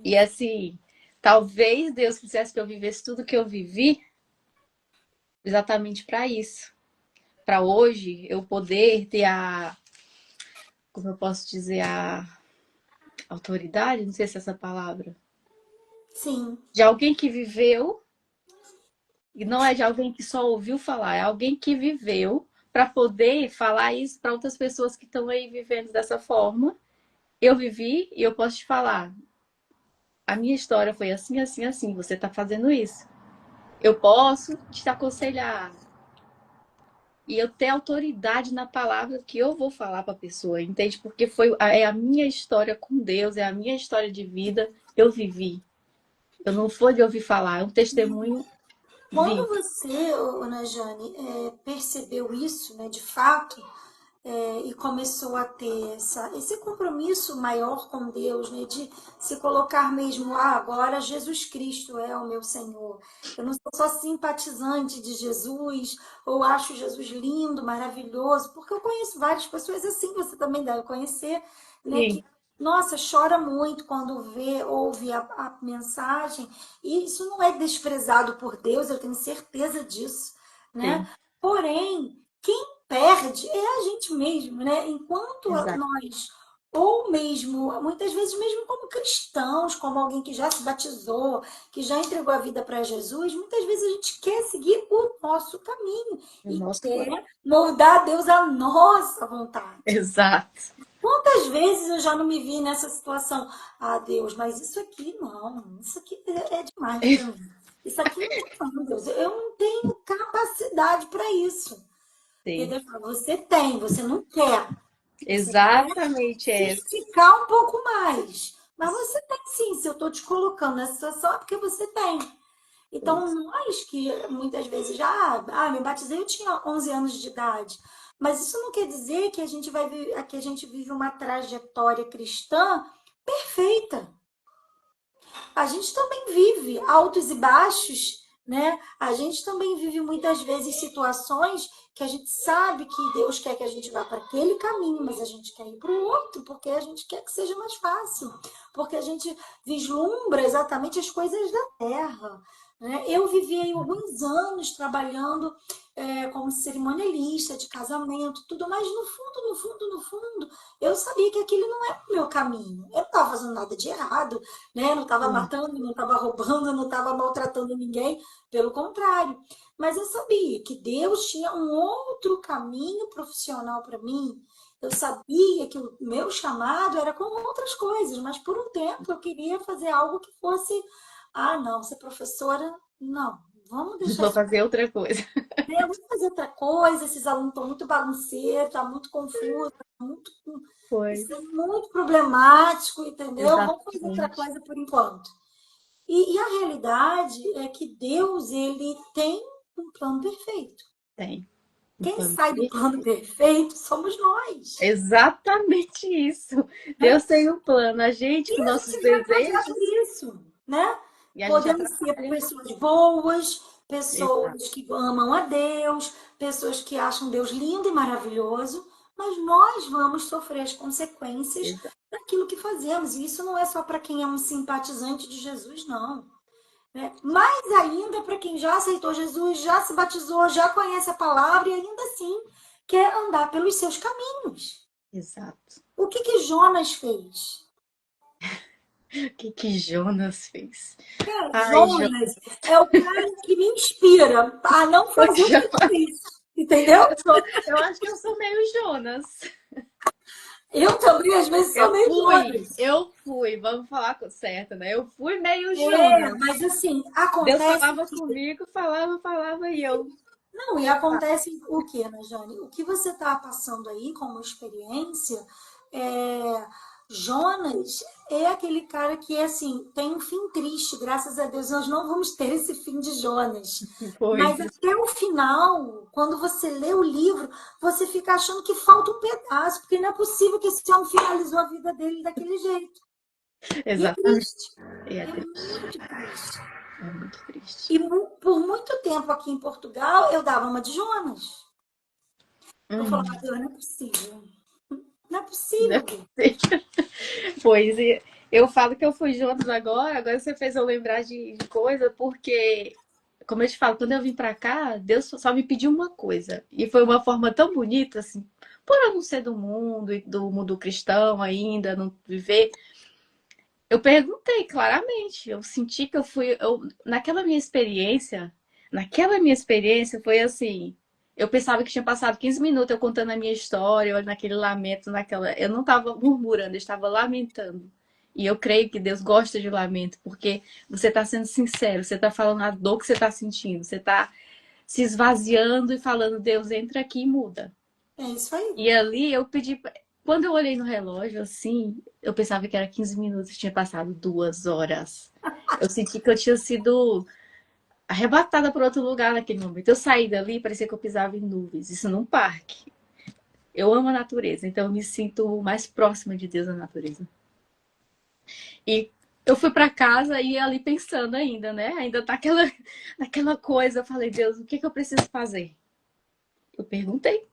E assim, talvez Deus quisesse que eu vivesse tudo que eu vivi exatamente para isso. Para hoje eu poder ter como eu posso dizer, a autoridade, não sei se é essa palavra, Sim. de alguém que viveu. E não é de alguém que só ouviu falar, é alguém que viveu para poder falar isso para outras pessoas que estão aí vivendo dessa forma. Eu vivi e eu posso te falar. A minha história foi assim, assim, assim. Você está fazendo isso. Eu posso te aconselhar. E eu ter autoridade na palavra que eu vou falar para a pessoa, entende? Porque é a minha história com Deus, é a minha história de vida. Eu vivi. Eu não foi de ouvir falar, é um testemunho Quando vivo. você, Najane, percebeu isso, né, de fato, e começou a ter esse compromisso maior com Deus, né, de se colocar mesmo, agora Jesus Cristo é o meu Senhor. Eu não sou só simpatizante de Jesus, ou acho Jesus lindo, maravilhoso, porque eu conheço várias pessoas assim, você também deve conhecer, né, Sim, que, nossa, chora muito quando ouve a mensagem, e isso não é desprezado por Deus, eu tenho certeza disso, né? sim, Porém, quem perde é a gente mesmo, né? Enquanto exato. nós, ou mesmo, muitas vezes, mesmo como cristãos, como alguém que já se batizou, que já entregou a vida para Jesus, muitas vezes a gente quer seguir o nosso caminho e Nosso plano. quer moldar a Deus à nossa vontade. Exato. Quantas vezes eu já não me vi nessa situação? Ah, Deus, mas isso aqui não, isso aqui é demais para mim. Isso aqui não, Deus, eu não tenho capacidade para isso. E Sim, Deus fala, você tem, você não quer. Você quer exatamente se essa. esticar um pouco mais. Mas você tem sim, se eu estou te colocando nessa situação é porque você tem. Então, Isso. nós que muitas vezes já, me batizei, eu tinha 11 anos de idade. Mas isso não quer dizer que a gente que a gente vive uma trajetória cristã perfeita. A gente também vive altos e baixos, né? A gente também vive muitas vezes situações que a gente sabe que Deus quer que a gente vá para aquele caminho, mas a gente quer ir para o outro, porque a gente quer que seja mais fácil, porque a gente vislumbra exatamente as coisas da terra. Né? Eu vivi aí alguns anos trabalhando como cerimonialista de casamento, tudo, mas no fundo, no fundo, no fundo, eu sabia que aquele não era o meu caminho. Eu não estava fazendo nada de errado, né? Não estava Sim. matando, não estava roubando, não estava maltratando ninguém, pelo contrário. Mas eu sabia que Deus tinha um outro caminho profissional para mim. Eu sabia que o meu chamado era com outras coisas, mas por um tempo eu queria fazer algo que fosse, ah, não, ser professora, não, vamos deixar Vou isso, fazer outra coisa. vamos fazer outra coisa. Esses alunos estão muito bagunceiros, está muito confuso, muito, Foi, isso é muito problemático, entendeu? Vamos fazer outra exatamente. coisa por enquanto. E a realidade é que Deus, ele tem um plano perfeito. Tem um Quem plano sai do plano perfeito. perfeito somos nós. Exatamente isso. Né? Deus tem um plano. A gente, E com a nossos gente vai atrapalhar desejos, por isso, né? e a gente Podemos ser atrapalha. pessoas boas, Exato, pessoas que amam a Deus, pessoas que acham Deus lindo e maravilhoso, mas nós vamos sofrer as consequências exato. daquilo que fazemos. E isso não é só para quem é um simpatizante de Jesus, não. Né? Mais ainda para quem já aceitou Jesus, já se batizou, já conhece a palavra e ainda assim quer andar pelos seus caminhos. Exato. O que que Jonas fez? O que que Jonas fez? Cara, Ai, Jonas. Jonas é o cara que me inspira a não fazer o que ele fez. Entendeu? Eu acho que eu sou meio Jonas. Eu também, às vezes, sou meio Jonas. Eu fui, vamos falar certo, né? Eu fui meio É, Jonas. mas assim, Deus acontece falava que. comigo, falava e eu. Não, e acontece o quê, né, Jane? O que você está passando aí como experiência, é, Jonas é aquele cara que, assim, tem um fim triste, graças a Deus, nós não vamos ter esse fim de Jonas. Foi. Mas até o final, quando você lê o livro, você fica achando que falta um pedaço, porque não é possível que esse homem finalizou a vida dele daquele jeito. E é Exatamente. triste, E é é triste. muito triste. É muito triste. E por muito tempo aqui em Portugal, eu dava uma de Jonas. Eu Hum, falava, Deus, não é possível. Não é né? possível, Deus. Pois e eu falo que eu fui Jonas agora você fez eu lembrar de coisa, porque, como eu te falo, quando eu vim pra cá, Deus só me pediu uma coisa. E foi uma forma tão bonita, assim, por eu não ser do mundo, e do mundo cristão ainda, não viver. Eu perguntei claramente, eu senti que eu fui, naquela minha experiência foi assim, eu pensava que tinha passado 15 minutos eu contando a minha história, eu naquele lamento, eu não estava murmurando, eu estava lamentando. E eu creio que Deus gosta de lamento, porque você está sendo sincero, você está falando a dor que você está sentindo, você está se esvaziando e falando, Deus, entra aqui e muda. É isso aí. E ali eu pedi. Quando eu olhei no relógio, assim, eu pensava que era 15 minutos, tinha passado 2 horas. Eu senti que eu tinha sido arrebatada por outro lugar naquele momento. Eu saí dali, parecia que eu pisava em nuvens. Isso num parque. Eu amo a natureza, então eu me sinto mais próxima de Deus na natureza. E eu fui para casa e ali pensando ainda, né? Ainda tá naquela coisa. Eu falei, Deus, o que que eu preciso fazer? Eu perguntei.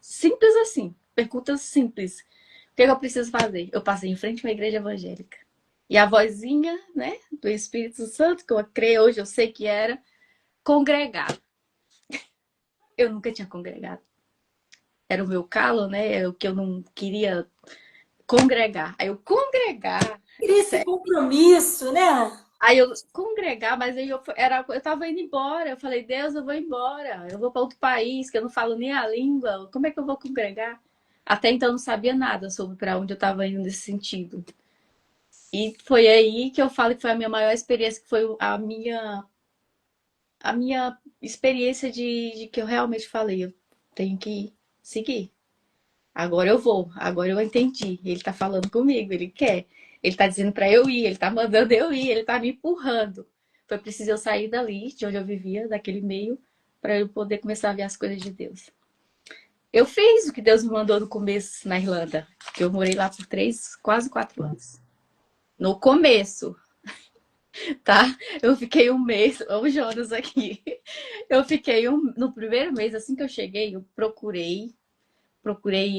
Simples assim. Pergunta simples. O que eu preciso fazer? Eu passei em frente a uma igreja evangélica. E a vozinha, né, do Espírito Santo, que eu creio hoje, eu sei que era, congregar. Eu nunca tinha congregado. Era o meu calo, né? O que eu não queria congregar. Aí eu congregar, Queria esse sério. compromisso, né? Aí eu congregar, mas aí eu tava indo embora. Eu falei, Deus, eu vou embora. Eu vou para outro país, que eu não falo nem a língua. Como é que eu vou congregar? Até então eu não sabia nada sobre para onde eu estava indo nesse sentido. E foi aí que eu falo que foi a minha maior experiência, que foi a minha experiência de que eu realmente falei, eu tenho que seguir. Agora eu vou, agora eu entendi. Ele tá falando comigo, ele quer. Ele tá dizendo para eu ir, ele tá mandando eu ir, ele tá me empurrando. Foi preciso eu sair dali, de onde eu vivia, daquele meio, para eu poder começar a ver as coisas de Deus. Eu fiz o que Deus me mandou no começo na Irlanda, que eu morei lá por 3, quase 4 anos. No começo, tá? Eu fiquei um mês, o Jonas aqui. Eu fiquei no primeiro mês, assim que eu cheguei, eu procurei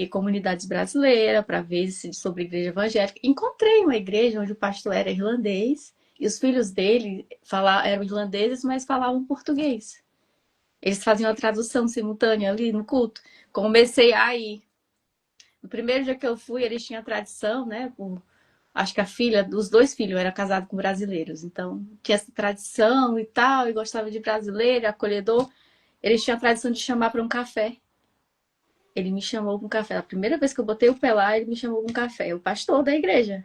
comunidades brasileiras para ver sobre igreja evangélica. Encontrei uma igreja onde o pastor era irlandês e os filhos dele eram irlandeses, mas falavam português. Eles faziam a tradução simultânea ali no culto. Comecei a ir. No primeiro dia que eu fui, eles tinham a tradição, né? Acho que a filha, dos dois filhos, era casado com brasileiros. Então, tinha essa tradição e tal, e gostava de brasileiro, acolhedor. Eles tinham a tradição de chamar para um café. Ele me chamou para um café. A primeira vez que eu botei o pé lá, ele me chamou para um café. O pastor da igreja,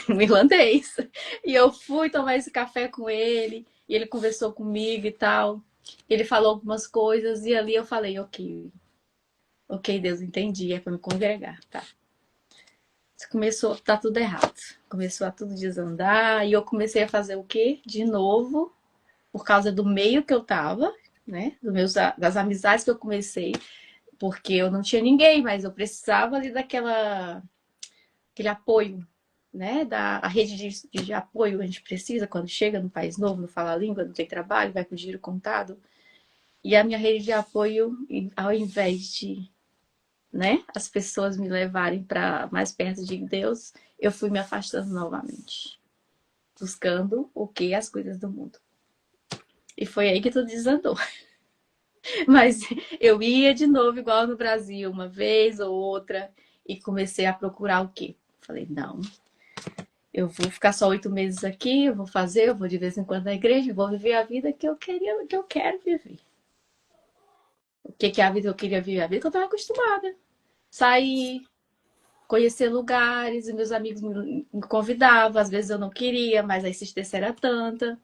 um irlandês. E eu fui tomar esse café com ele, e ele conversou comigo e tal. Ele falou algumas coisas, e ali eu falei, ok, Deus, entendi, é para me congregar, tá? Começou a dar tudo errado. Começou a tudo desandar, e eu comecei a fazer o quê? De novo, por causa do meio que eu tava, né? Das amizades que eu comecei, porque eu não tinha ninguém, mas eu precisava ali aquele apoio, né? A rede de apoio a gente precisa quando chega no país novo, não fala a língua, não tem trabalho, vai com o dinheiro contado. E a minha rede de apoio, ao invés de, né, as pessoas me levarem para mais perto de Deus, eu fui me afastando novamente, buscando o que? As coisas do mundo. E foi aí que tudo desandou. Mas eu ia de novo, igual no Brasil, uma vez ou outra, e comecei a procurar o quê? Falei, não, eu vou ficar só 8 meses aqui, eu vou de vez em quando na igreja, vou viver a vida que eu queria, que eu quero viver. O que é a vida que eu queria viver? A vida que eu estava acostumada. Sair, conhecer lugares, e meus amigos me convidavam, às vezes eu não queria, mas a insistência era tanta.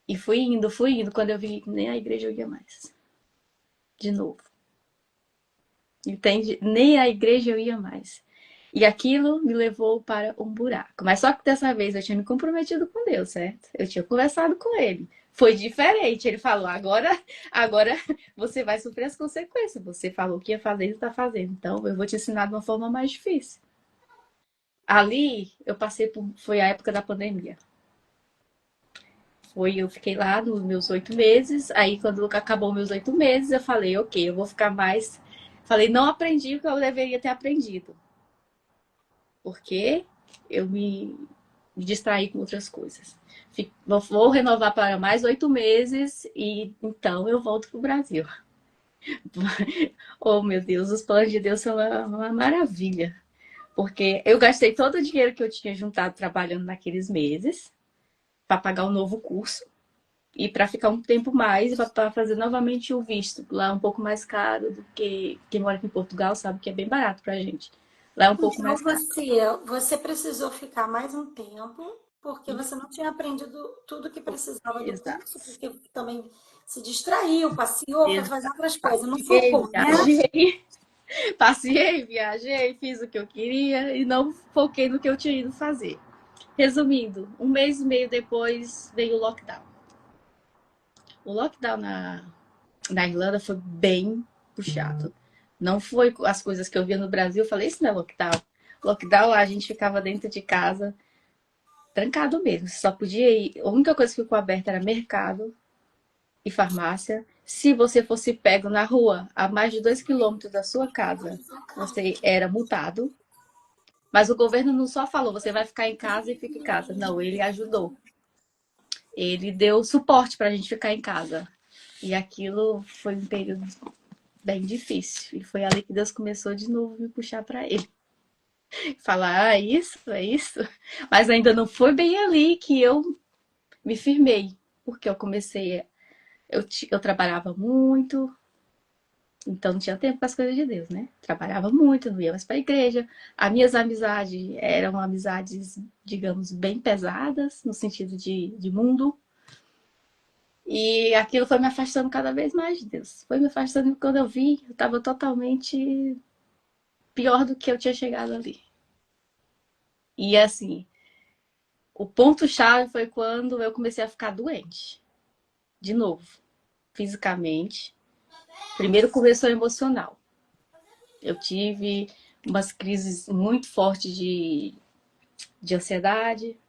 E fui indo, quando eu vi, nem a igreja eu ia mais. De novo. Entende? Nem a igreja eu ia mais. E aquilo me levou para um buraco. Mas só que dessa vez eu tinha me comprometido com Deus, certo? Eu tinha conversado com ele. Foi diferente. Ele falou: agora você vai sofrer as consequências. Você falou que ia fazer e está fazendo. Então eu vou te ensinar de uma forma mais difícil. Ali eu passei por. Foi a época da pandemia. Eu fiquei lá nos meus 8 meses. Aí, quando acabou meus 8 meses, eu falei: ok, eu vou ficar mais. Falei: não aprendi o que eu deveria ter aprendido. Porque eu me distraí com outras coisas. Vou renovar para mais 8 meses e então eu volto para o Brasil. Oh, meu Deus, os planos de Deus são uma maravilha. Porque eu gastei todo o dinheiro que eu tinha juntado trabalhando naqueles meses para pagar um novo curso e para ficar um tempo mais para fazer novamente o visto. Lá é um pouco mais caro do que quem mora aqui em Portugal sabe que é bem barato para a gente. Lá é um pouco Então mais caro. você precisou ficar mais um tempo, porque E, você não tinha aprendido tudo que precisava do curso, exato. porque também se distraiu, passeou, foi fazer outras coisas, não Passei, focou, né? viajei, passei, viajei, fiz o que eu queria e não foquei no que eu tinha ido fazer. Resumindo, 1 mês e meio depois veio o lockdown. O lockdown na Irlanda foi bem puxado. Não foi as coisas que eu via no Brasil, eu falei, isso não é lockdown. Lockdown lá a gente ficava dentro de casa, trancado mesmo. Só podia ir. A única coisa que ficou aberta era mercado e farmácia. Se você fosse pego na rua a mais de 2 km da sua casa, você era multado. Mas o governo não só falou, você vai ficar em casa e fica em casa. Não, ele ajudou. Ele deu suporte para a gente ficar em casa. E aquilo foi um período bem difícil. E foi ali que Deus começou de novo a me puxar para ele. Falar, ah, isso, é isso. Mas ainda não foi bem ali que eu me firmei. Porque eu comecei. Eu trabalhava muito, então não tinha tempo para as coisas de Deus, né? Trabalhava muito, não ia mais para a igreja. As minhas amizades eram amizades, digamos, bem pesadas, no sentido de mundo. E aquilo foi me afastando cada vez mais de Deus. Foi me afastando e quando eu vi, eu estava totalmente pior do que eu tinha chegado ali. E assim, o ponto-chave foi quando eu comecei a ficar doente. De novo, fisicamente. Primeiro começou emocional. Eu tive umas crises muito fortes de ansiedade,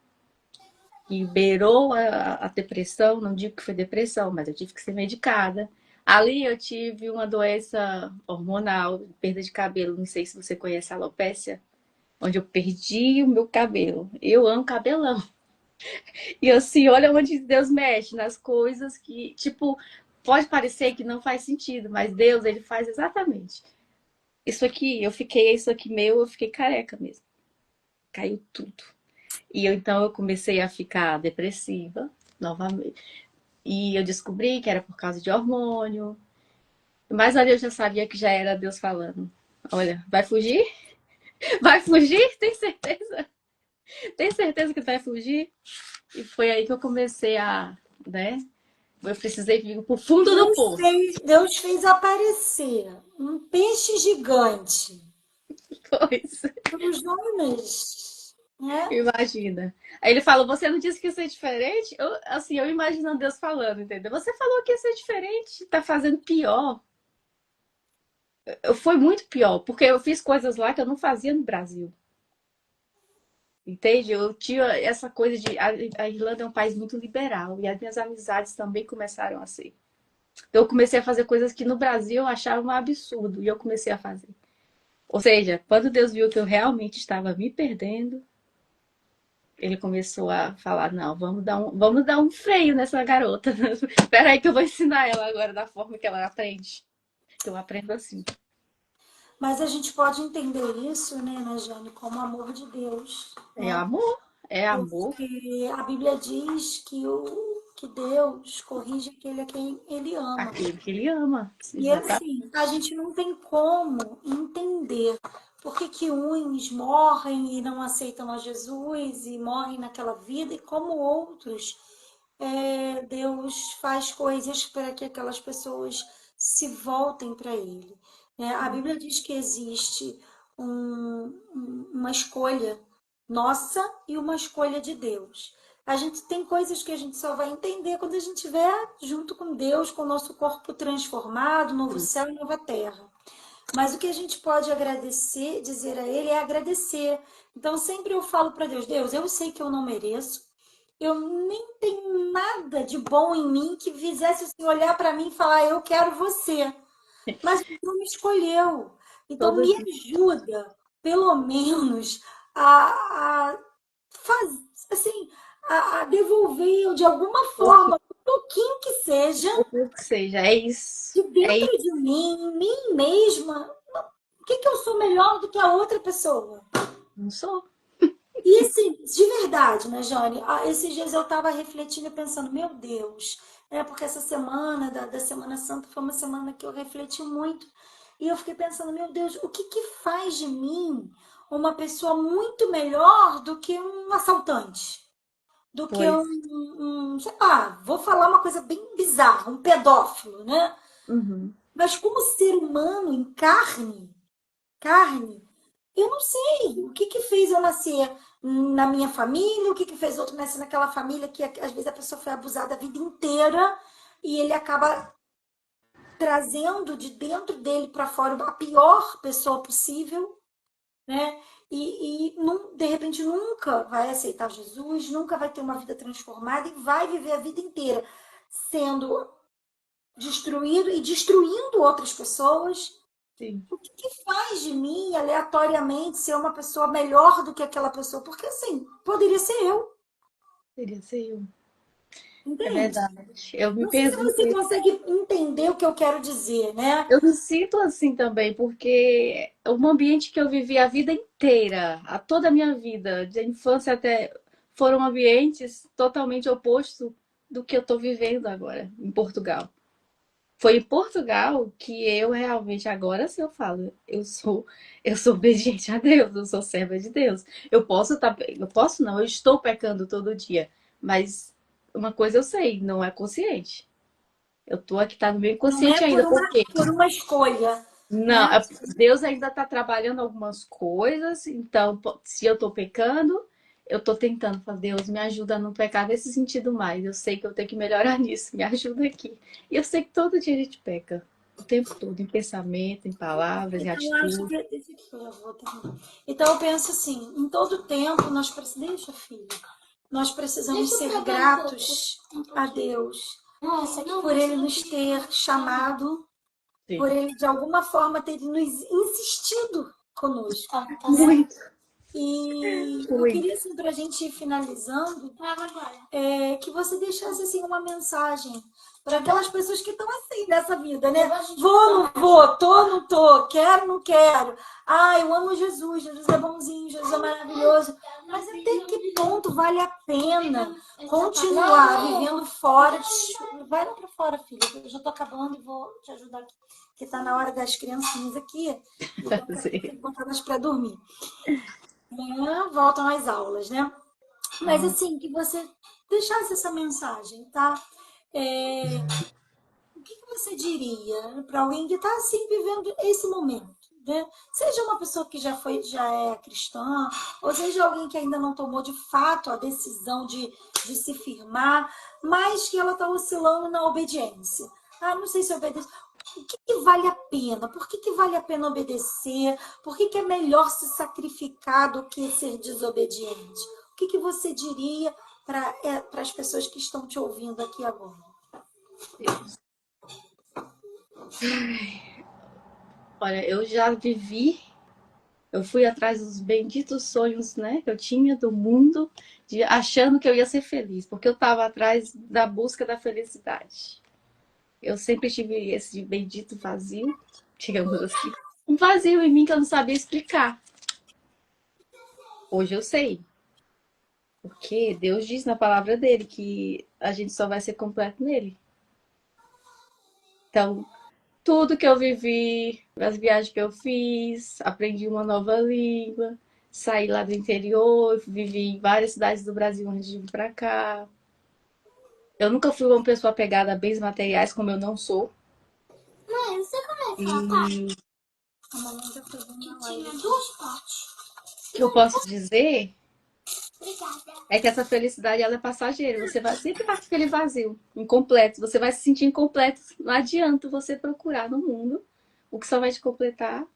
que beirou a depressão. Não digo que foi depressão, mas eu tive que ser medicada. Ali eu tive uma doença hormonal, perda de cabelo. Não sei se você conhece a alopecia, onde eu perdi o meu cabelo. Eu amo cabelão. E assim, olha onde Deus mexe nas coisas que, tipo, pode parecer que não faz sentido, mas Deus, ele faz exatamente. Isso aqui, isso aqui meu, eu fiquei careca mesmo. Caiu tudo. Então eu comecei a ficar depressiva novamente. E eu descobri que era por causa de hormônio. Mas ali eu já sabia que já era Deus falando. Olha, vai fugir? Vai fugir? Tem certeza? Tem certeza que vai fugir? E foi aí que eu comecei né? Eu precisei vir pro fundo do poço. Deus fez aparecer um peixe gigante Pois, para os homens, né? imagina. Aí ele falou, você não disse que ia ser diferente? Eu imaginando Deus falando, entendeu? Você falou que ia ser diferente, tá fazendo pior. Foi muito pior, porque eu fiz coisas lá que eu não fazia no Brasil. Entende? Eu tinha essa coisa de. A Irlanda é um país muito liberal e as minhas amizades também começaram a ser. Então, eu comecei a fazer coisas que no Brasil eu achava um absurdo e eu comecei a fazer. Ou seja, quando Deus viu que eu realmente estava me perdendo, ele começou a falar: não, vamos dar um freio nessa garota. Espera aí que eu vou ensinar ela agora da forma que ela aprende. Que eu aprendo assim. Mas a gente pode entender isso, né, Jane, como amor de Deus, É né? amor, é amor. Porque a Bíblia diz que Deus corrige aquele a quem ele ama. Aquele que ele ama. E Exatamente. assim, a gente não tem como entender por que que uns morrem e não aceitam a Jesus e morrem naquela vida, e como outros, Deus faz coisas para que aquelas pessoas se voltem para Ele. Né? A Bíblia diz que existe uma escolha nossa e uma escolha de Deus. A gente tem coisas que a gente só vai entender quando a gente estiver junto com Deus, com o nosso corpo transformado, novo céu e nova terra. Mas o que a gente pode agradecer, dizer a Ele, é agradecer. Então sempre eu falo para Deus, Deus, eu sei que eu não mereço, eu nem tenho nada de bom em mim que fizesse o Senhor olhar para mim e falar, eu quero você. Mas o Senhor me escolheu. Então Todo me dia. ajuda, pelo menos, a faz, assim, a devolver de alguma forma, um pouquinho que seja, O que seja, é isso. de É isso. dentro de mim, em mim mesma. O que, que eu sou melhor do que a outra pessoa? Não sou. E assim, de verdade, né, Jane? Esses dias eu estava refletindo e pensando, meu Deus, né? Porque essa semana da Semana Santa foi uma semana que eu refleti muito. E eu fiquei pensando, meu Deus, o que que faz de mim uma pessoa muito melhor do que um assaltante? Do que Pois. sei lá, vou falar uma coisa bem bizarra, um pedófilo, né? Uhum. Mas como ser humano em carne, eu não sei o que que fez eu nascer na minha família, o que que fez outro nascer naquela família que às vezes a pessoa foi abusada a vida inteira e ele acaba trazendo de dentro dele para fora a pior pessoa possível, né? De repente nunca vai aceitar Jesus, nunca vai ter uma vida transformada e vai viver a vida inteira sendo destruído e destruindo outras pessoas. Sim, O que que faz de mim, aleatoriamente, ser uma pessoa melhor do que aquela pessoa? Porque, assim, poderia ser eu, seria ser eu. É entende? verdade. Eu me Não sei se pergunto você isso. consegue entender o que eu quero dizer, né? Eu me sinto assim também, porque um ambiente que eu vivi a vida inteira, a toda a minha vida, de infância até, foram ambientes totalmente opostos do que eu estou vivendo agora em Portugal. Foi em Portugal que eu realmente, agora sim eu falo, eu sou obediente a Deus, eu sou serva de Deus. Eu posso não, eu estou pecando todo dia, mas uma coisa eu sei, não é consciente. Eu tô aqui, tá no meio Não é inconsciente ainda, por quê? por uma escolha, Não, né? Deus ainda está trabalhando algumas coisas, então se eu estou pecando, eu estou tentando falar, Deus, me ajuda a não pecar nesse sentido mais. Eu sei que eu tenho que melhorar nisso, me ajuda aqui. E eu sei que todo dia a gente peca, o tempo todo, em pensamento, em palavras, em Então, eu acho atitude. que. Deixa eu vou terminar. Então, eu penso assim: em todo tempo, nós precisamos. Deixa, filho. Nós precisamos ser gratos a Deus por Ele nos ter chamado, por Sim, Ele de alguma forma ter nos insistido conosco. muito, E eu queria, muito. assim, para a gente ir finalizando, que você deixasse assim, uma mensagem para aquelas pessoas que estão assim nessa vida, né? Vou, não vou, tô, não tô, quero, não quero. Ah, eu amo Jesus, Jesus é bonzinho, Jesus é maravilhoso. Mas até que ponto vale a pena continuar vivendo fora? Vai lá para fora, filha, eu já tô acabando e vou te ajudar aqui. Que tá na hora das criancinhas aqui, e daqui a pouco tem que botar elas para dormir. Amanhã voltam às aulas, né? Mas assim, que você deixasse essa mensagem, tá? É, o que você diria para alguém que está assim vivendo esse momento, né? Seja uma pessoa que já é cristã, ou seja alguém que ainda não tomou de fato a decisão de se firmar, mas que ela está oscilando na obediência. Ah, não sei se obedeço. O que vale a pena? Por que vale a pena obedecer? Por que é melhor se sacrificar do que ser desobediente? O que você diria para as pessoas que estão te ouvindo aqui agora? Olha, eu já vivi, eu fui atrás dos benditos sonhos, né, que eu tinha do mundo, achando que eu ia ser feliz, porque eu estava atrás da busca da felicidade. Eu sempre tive esse bendito vazio, digamos assim. Um vazio em mim que eu não sabia explicar. Hoje eu sei. Porque Deus diz na palavra dele que a gente só vai ser completo nele. Então, tudo que eu vivi, as viagens que eu fiz, aprendi uma nova língua, saí lá do interior, vivi em várias cidades do Brasil antes de vir pra cá. Eu nunca fui uma pessoa apegada a bens materiais, como eu não sou. Mãe, você conhece uma parte que tinha duas partes? O que eu posso dizer Obrigada. é que essa felicidade ela é passageira. Você vai sempre estar com aquele vazio, incompleto. Você vai se sentir incompleto. Não adianta você procurar no mundo o que só vai te completar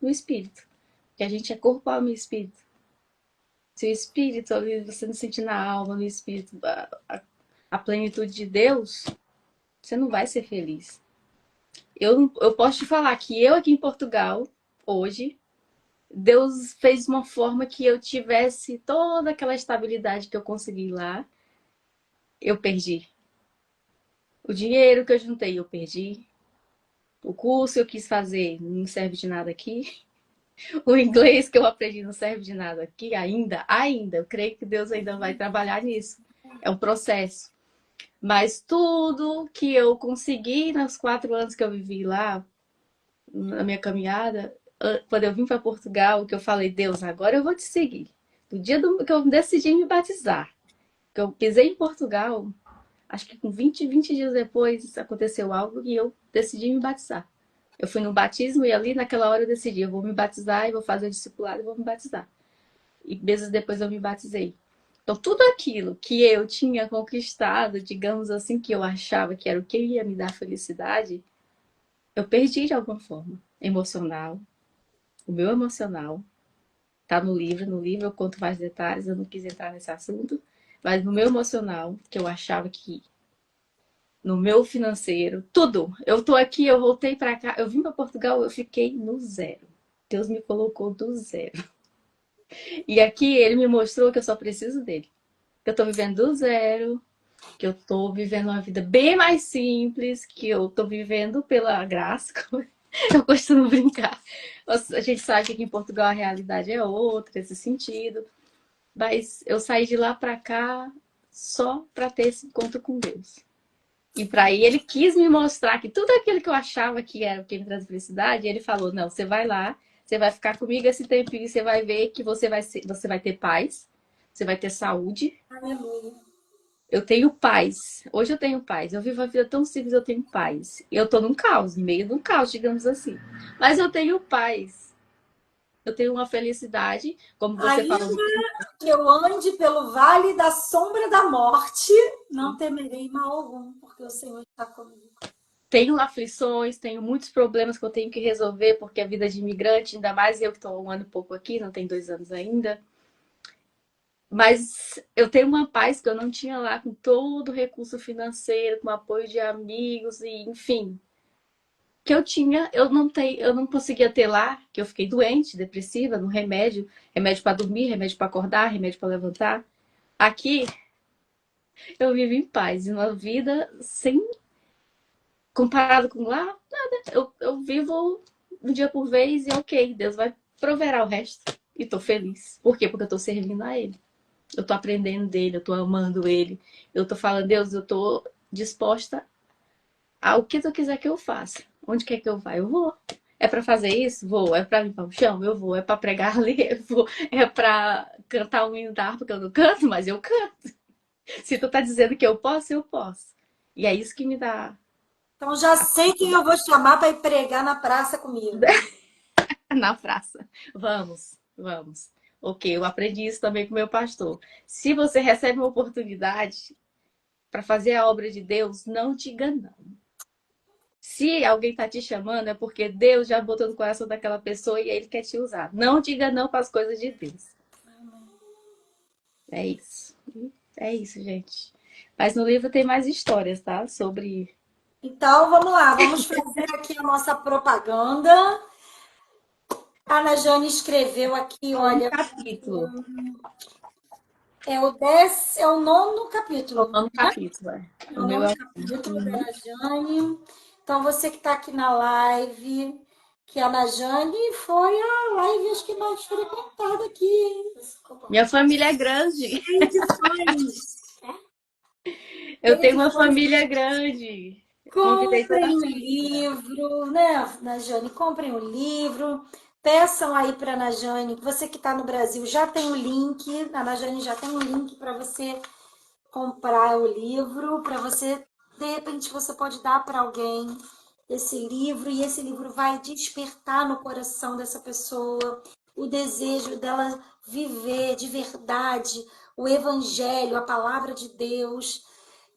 no espírito. Porque a gente é corpo, alma e espírito. Se o espírito, você não sentir na alma, no espírito, a plenitude de Deus, você não vai ser feliz. Eu posso te falar que eu aqui em Portugal, hoje, Deus fez uma forma que eu tivesse toda aquela estabilidade que eu consegui lá, eu perdi. O dinheiro que eu juntei, eu perdi. O curso que eu quis fazer não serve de nada aqui. O inglês que eu aprendi não serve de nada aqui ainda. Ainda. Eu creio que Deus ainda vai trabalhar nisso. É um processo. Mas tudo que eu consegui nos 4 anos que eu vivi lá, na minha caminhada, quando eu vim para Portugal, que eu falei, Deus, agora eu vou te seguir. No dia que eu decidi me batizar, que eu pisei em Portugal, acho que com 20 dias depois aconteceu algo e eu decidi me batizar. Eu fui no batismo e ali naquela hora eu decidi, eu vou me batizar e vou fazer o discipulado e vou me batizar. E meses depois eu me batizei. Então tudo aquilo que eu tinha conquistado, digamos assim, que eu achava que era o que ia me dar felicidade, eu perdi de alguma forma. Emocional, o meu emocional, tá no livro eu conto mais detalhes, eu não quis entrar nesse assunto, mas no meu emocional, que eu achava que no meu financeiro, tudo. Eu tô aqui, eu voltei para cá, eu vim para Portugal, eu fiquei no zero. Deus me colocou do zero. E aqui ele me mostrou que eu só preciso dele. Que eu tô vivendo do zero, que eu tô vivendo uma vida bem mais simples, que eu tô vivendo pela graça, como eu costumo brincar. A gente sabe que aqui em Portugal a realidade é outra, esse sentido. Mas eu saí de lá para cá só para ter esse encontro com Deus. E para aí ele quis me mostrar que tudo aquilo que eu achava que era o que me traz felicidade, ele falou: não, você vai lá, você vai ficar comigo esse tempinho e você vai ver que você vai ter paz, você vai ter saúde. Aleluia. Eu tenho paz. Hoje eu tenho paz. Eu vivo a vida tão simples, eu tenho paz. Eu tô num caos, no meio de um caos, digamos assim. Mas eu tenho paz. Eu tenho uma felicidade, como você Ainda falou. que eu ande pelo vale da sombra da morte, não temerei mal algum, porque o Senhor está comigo. Tenho aflições, tenho muitos problemas que eu tenho que resolver, porque a vida de imigrante, ainda mais eu que estou 1 ano e pouco aqui, não tem 2 anos ainda. Mas eu tenho uma paz que eu não tinha lá, com todo o recurso financeiro, com apoio de amigos, e enfim. Que eu tinha, eu não conseguia ter lá, que eu fiquei doente, depressiva, no remédio, remédio para dormir, remédio para acordar, remédio para levantar. Aqui eu vivo em paz, em uma vida sem comparado com lá, nada. Eu vivo um dia por vez e ok, Deus vai proverá o resto. E tô feliz. Por quê? Porque eu tô servindo a Ele. Eu tô aprendendo dele, eu tô amando Ele. Eu tô falando, Deus, eu tô disposta ao que tu quiser que eu faça. Onde quer que eu vá, eu vou. É pra fazer isso? Vou. É pra limpar o chão? Eu vou. É pra pregar ali? Eu vou. É pra cantar um hino da harpa que eu não canto? Mas eu canto. Se tu tá dizendo que eu posso, eu posso. E é isso que me dá Então já a sei quem eu vou chamar para ir pregar na praça comigo. na praça. Vamos, vamos. Ok, eu aprendi isso também com o meu pastor. Se você recebe uma oportunidade para fazer a obra de Deus, não diga não. Se alguém está te chamando, é porque Deus já botou no coração daquela pessoa e Ele quer te usar. Não diga não para as coisas de Deus. É isso. É isso, gente. Mas no livro tem mais histórias, tá? Sobre Então vamos lá, vamos fazer aqui a nossa propaganda. A Ana Jane escreveu aqui, um olha, capítulo. é o nono O capítulo. nono capítulo, é. É O o meu nono é. capítulo da Uhum. Ana Jane. Então, você que está aqui na live, que a Ana Jane foi a live acho que mais frequentada aqui, hein? Minha família é grande. Cheio de fãs. Eu Cheio tenho de uma fãs. família grande. Convidei toda Comprem a o família. livro, né, Ana Jane? Comprem o livro. Peçam aí para a Ana Jane. Você que está no Brasil já tem o link. A Ana Jane já tem o link para você comprar o livro, para você, de repente, você pode dar para alguém esse livro e esse livro vai despertar no coração dessa pessoa o desejo dela viver de verdade o evangelho, a palavra de Deus.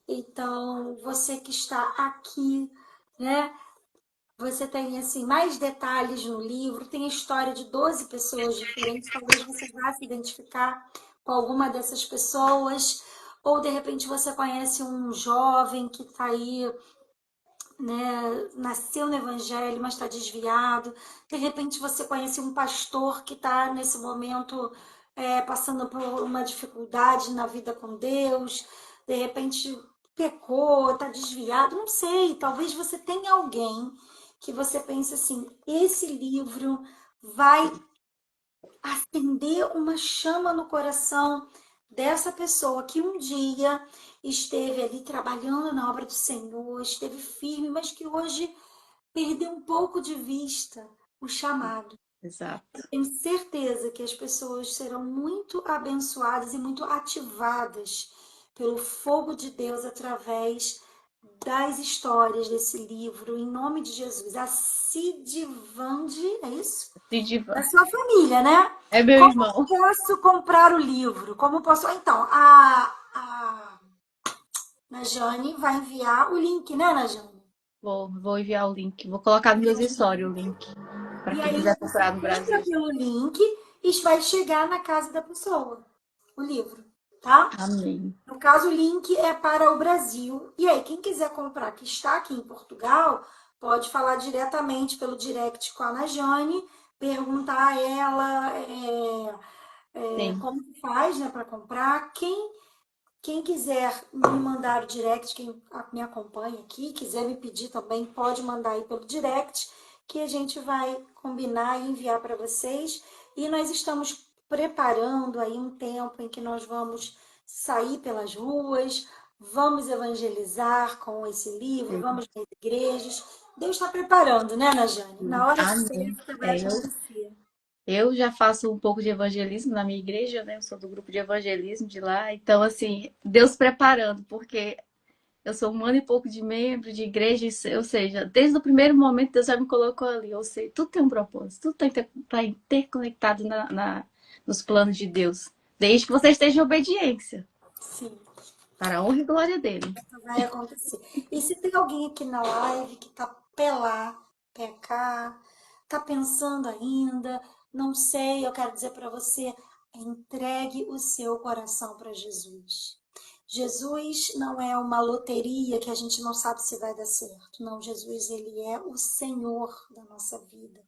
Então, você que está aqui, né? Você tem assim mais detalhes no livro, tem a história de 12 pessoas diferentes, talvez você vá se identificar com alguma dessas pessoas, ou de repente você conhece um jovem que está aí, né, nasceu no evangelho, mas está desviado. De repente você conhece um pastor que está nesse momento passando por uma dificuldade na vida com Deus, de repente pecou, está desviado, não sei. Talvez você tenha alguém que você pense assim: esse livro vai acender uma chama no coração dessa pessoa que um dia esteve ali trabalhando na obra do Senhor, esteve firme, mas que hoje perdeu um pouco de vista o chamado. Exato. Tenho certeza que as pessoas serão muito abençoadas e muito ativadas pelo fogo de Deus através das histórias desse livro, em nome de Jesus. A Sidvande, é isso? Da Didivan. sua família, né? É meu Como irmão. posso comprar o livro? Como posso. Então, Najane vai enviar o link, né, Najane? Vou enviar o link. Vou colocar nos meus stories o link. Para E quem aí quiser você comprar no entra Brasil. pelo link e vai chegar na casa da pessoa, o livro, tá? Amém. No caso, o link é para o Brasil. E aí, quem quiser comprar que está aqui em Portugal, pode falar diretamente pelo direct com a Najane, perguntar a ela Sim. como que faz, né, para comprar. Quem quiser me mandar o direct, quem me acompanha aqui, quiser me pedir também, pode mandar aí pelo direct, que a gente vai combinar e enviar para vocês. E nós estamos preparando aí um tempo em que nós vamos sair pelas ruas, vamos evangelizar com esse livro, Sim. vamos nas igrejas. Deus está preparando, né, Najane? Na hora Amém. certa vai É, eu, acontecer. eu já faço um pouco de evangelismo na minha igreja, né? Eu sou do grupo de evangelismo de lá. Então, assim, Deus preparando, porque eu sou um ano e pouco de membro de igreja, ou seja, desde o primeiro momento Deus já me colocou ali. Ou seja, tudo tem um propósito, tudo está interconectado nos planos de Deus. Desde que você esteja em obediência, Sim. para a honra e glória dele. Vai acontecer. E se tem alguém aqui na live que tá pelá, pecar, tá pensando ainda, não sei, eu quero dizer para você, entregue o seu coração para Jesus. Jesus não é uma loteria que a gente não sabe se vai dar certo. Não, Jesus, ele é o Senhor da nossa vida.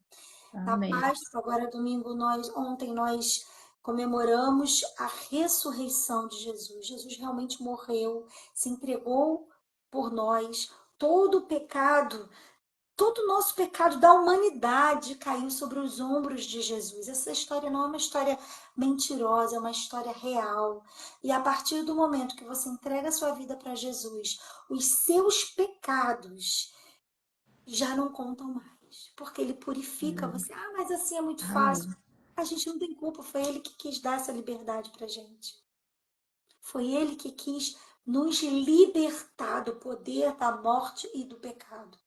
Na Amém. Páscoa, agora domingo, ontem nós comemoramos a ressurreição de Jesus. Jesus realmente morreu, se entregou por nós, todo o pecado, todo o nosso pecado da humanidade caiu sobre os ombros de Jesus. Essa história não é uma história mentirosa, é uma história real. E a partir do momento que você entrega a sua vida para Jesus, os seus pecados já não contam mais, porque ele purifica Amém. você. Ah, mas assim é muito fácil. Amém. A gente não tem culpa, foi ele que quis dar essa liberdade para gente. Foi ele que quis nos libertar do poder da morte e do pecado.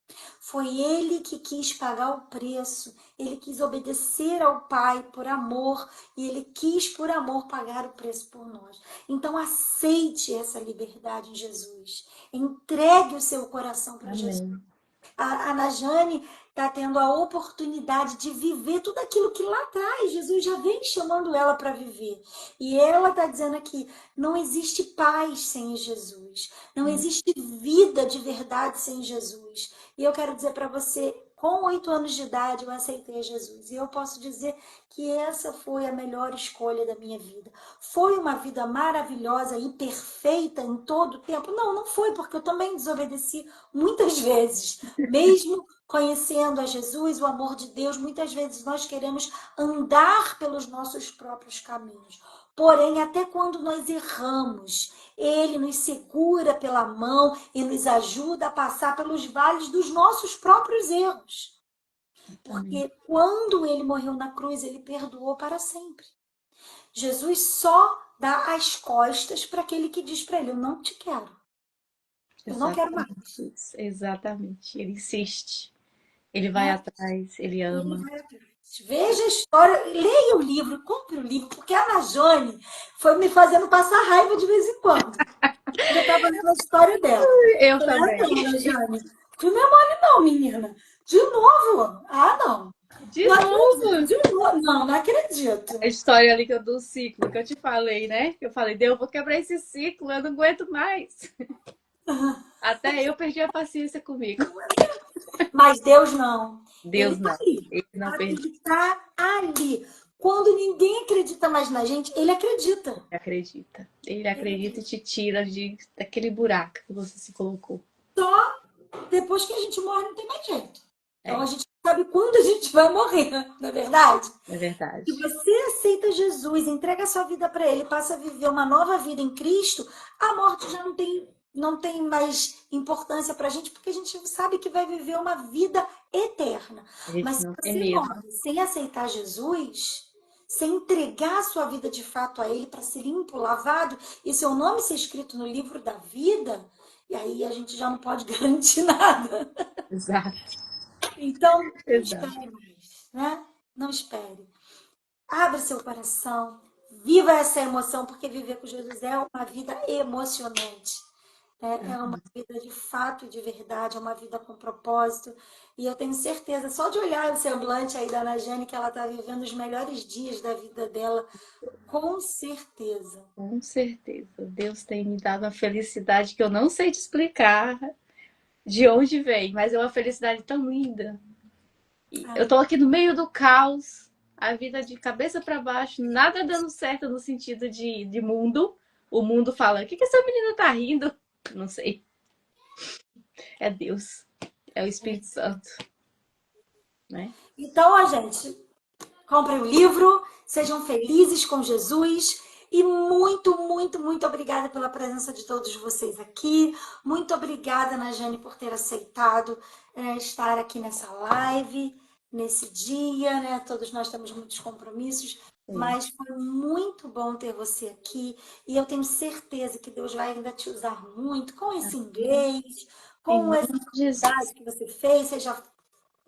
Foi ele que quis pagar o preço. Ele quis obedecer ao Pai por amor e ele quis, por amor, pagar o preço por nós. Então, aceite essa liberdade em Jesus. Entregue o seu coração para Jesus. Amém. A Najane está tendo a oportunidade de viver tudo aquilo que lá atrás Jesus já vem chamando ela para viver. E ela está dizendo aqui, não existe paz sem Jesus. Não existe vida de verdade sem Jesus. E eu quero dizer para você, com 8 anos de idade eu aceitei Jesus. E eu posso dizer que essa foi a melhor escolha da minha vida. Foi uma vida maravilhosa e perfeita em todo o tempo? Não, não foi, porque eu também desobedeci muitas vezes. Mesmo conhecendo a Jesus, o amor de Deus, muitas vezes nós queremos andar pelos nossos próprios caminhos. Porém, até quando nós erramos, ele nos segura pela mão e nos ajuda a passar pelos vales dos nossos próprios erros. Amém. Porque quando ele morreu na cruz, ele perdoou para sempre. Jesus só dá as costas para aquele que diz para ele, eu não te quero. Eu não quero mais. Exatamente isso. Exatamente. Ele insiste. Ele vai Né? atrás, ele E ele ama. vai atrás. Veja a história, leia o livro, compre o livro, porque a Najane foi me fazendo passar raiva de vez em quando. Eu estava lendo a história dela. Eu Falei, ah, também. não, Najane, tu não é mole não, menina. De novo? Ah, não. De Não acredito, novo, de novo. Não, não acredito. a história ali do ciclo que eu te falei, né? Eu falei, Deus, eu vou quebrar esse ciclo, eu não aguento mais. Até eu perdi a paciência comigo. Mas Deus não. Ele Deus está não. ali. Ele não perdi. Ele está ali. Quando ninguém acredita mais na gente, ele acredita. Acredita. Ele Ele acredita e acredita. te tira daquele buraco que você se colocou. Só depois que a gente morre não tem mais jeito. Então a É, gente sabe quando a gente vai morrer, não é verdade? é verdade. Se você aceita Jesus, entrega a sua vida para ele, passa a viver uma nova vida em Cristo, a morte já não tem mais importância para a gente, porque a gente sabe que vai viver uma vida eterna. A gente Mas se não tem você medo. morre sem aceitar Jesus, sem entregar a sua vida de fato a ele para ser limpo, lavado, e seu nome ser escrito no livro da vida, e aí a gente já não pode garantir nada. Exato. Então, não Exato. espere mais, né? Não espere. Abra seu coração, viva essa emoção, porque viver com Jesus é uma vida emocionante. É uma vida de fato e de verdade, é uma vida com propósito. E eu tenho certeza, só de olhar o semblante aí da Ana Jane, que ela está vivendo os melhores dias da vida dela, com certeza. Com certeza. Deus tem me dado uma felicidade que eu não sei te explicar de onde vem, mas é uma felicidade tão linda. Eu tô Amém. aqui no meio do caos, a vida de cabeça para baixo, nada dando certo no sentido de mundo. O mundo fala: o que essa menina tá rindo? Não sei. É Deus, é o Espírito Santo, né? Então, ó, gente, comprem o livro, sejam felizes com Jesus. E muito, muito, muito obrigada pela presença de todos vocês aqui. Muito obrigada, Najane, por ter aceitado estar aqui nessa live, nesse dia, né? Todos nós temos muitos compromissos, Sim. mas foi muito bom ter você aqui. E eu tenho certeza que Deus vai ainda te usar muito com esse inglês, Em com nome essa de Jesus. faculdade que você fez, seja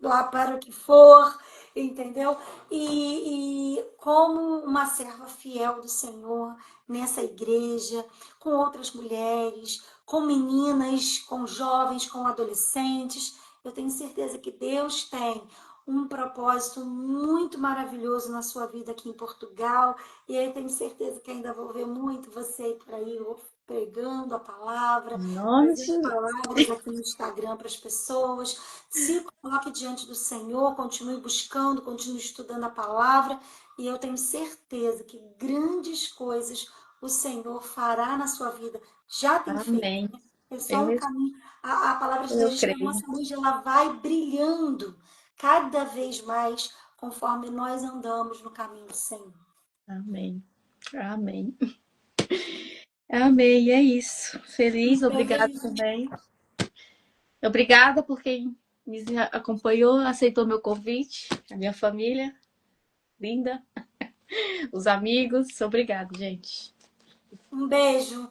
lá para o que for, entendeu? E como uma serva fiel do Senhor nessa igreja, com outras mulheres, com meninas, com jovens, com adolescentes, eu tenho certeza que Deus tem um propósito muito maravilhoso na sua vida aqui em Portugal, e eu tenho certeza que ainda vou ver muito você por aí pregando a palavra, Em nome de trazendo Jesus. palavras aqui no Instagram para as pessoas. Se coloque diante do Senhor, continue buscando, continue estudando a palavra, e eu tenho certeza que grandes coisas o Senhor fará na sua vida. Já tem feito, Amém. né? É só um Eu, caminho. A palavra de Deus eu diz que a creio. nossa luz ela vai brilhando cada vez mais conforme nós andamos no caminho do Senhor. Amém. Amém. Amém. É isso. Feliz, Um obrigada beijo. também. Obrigada por quem me acompanhou, aceitou meu convite, a minha família linda, os amigos. Obrigada, gente. Um beijo.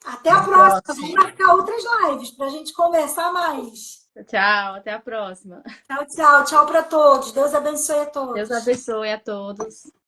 Até Até a a próxima. Vamos próxima. marcar outras lives para a gente conversar mais. Tchau, até a próxima. Tchau, tchau. Tchau para todos. Deus abençoe a Deus todos. abençoe a todos.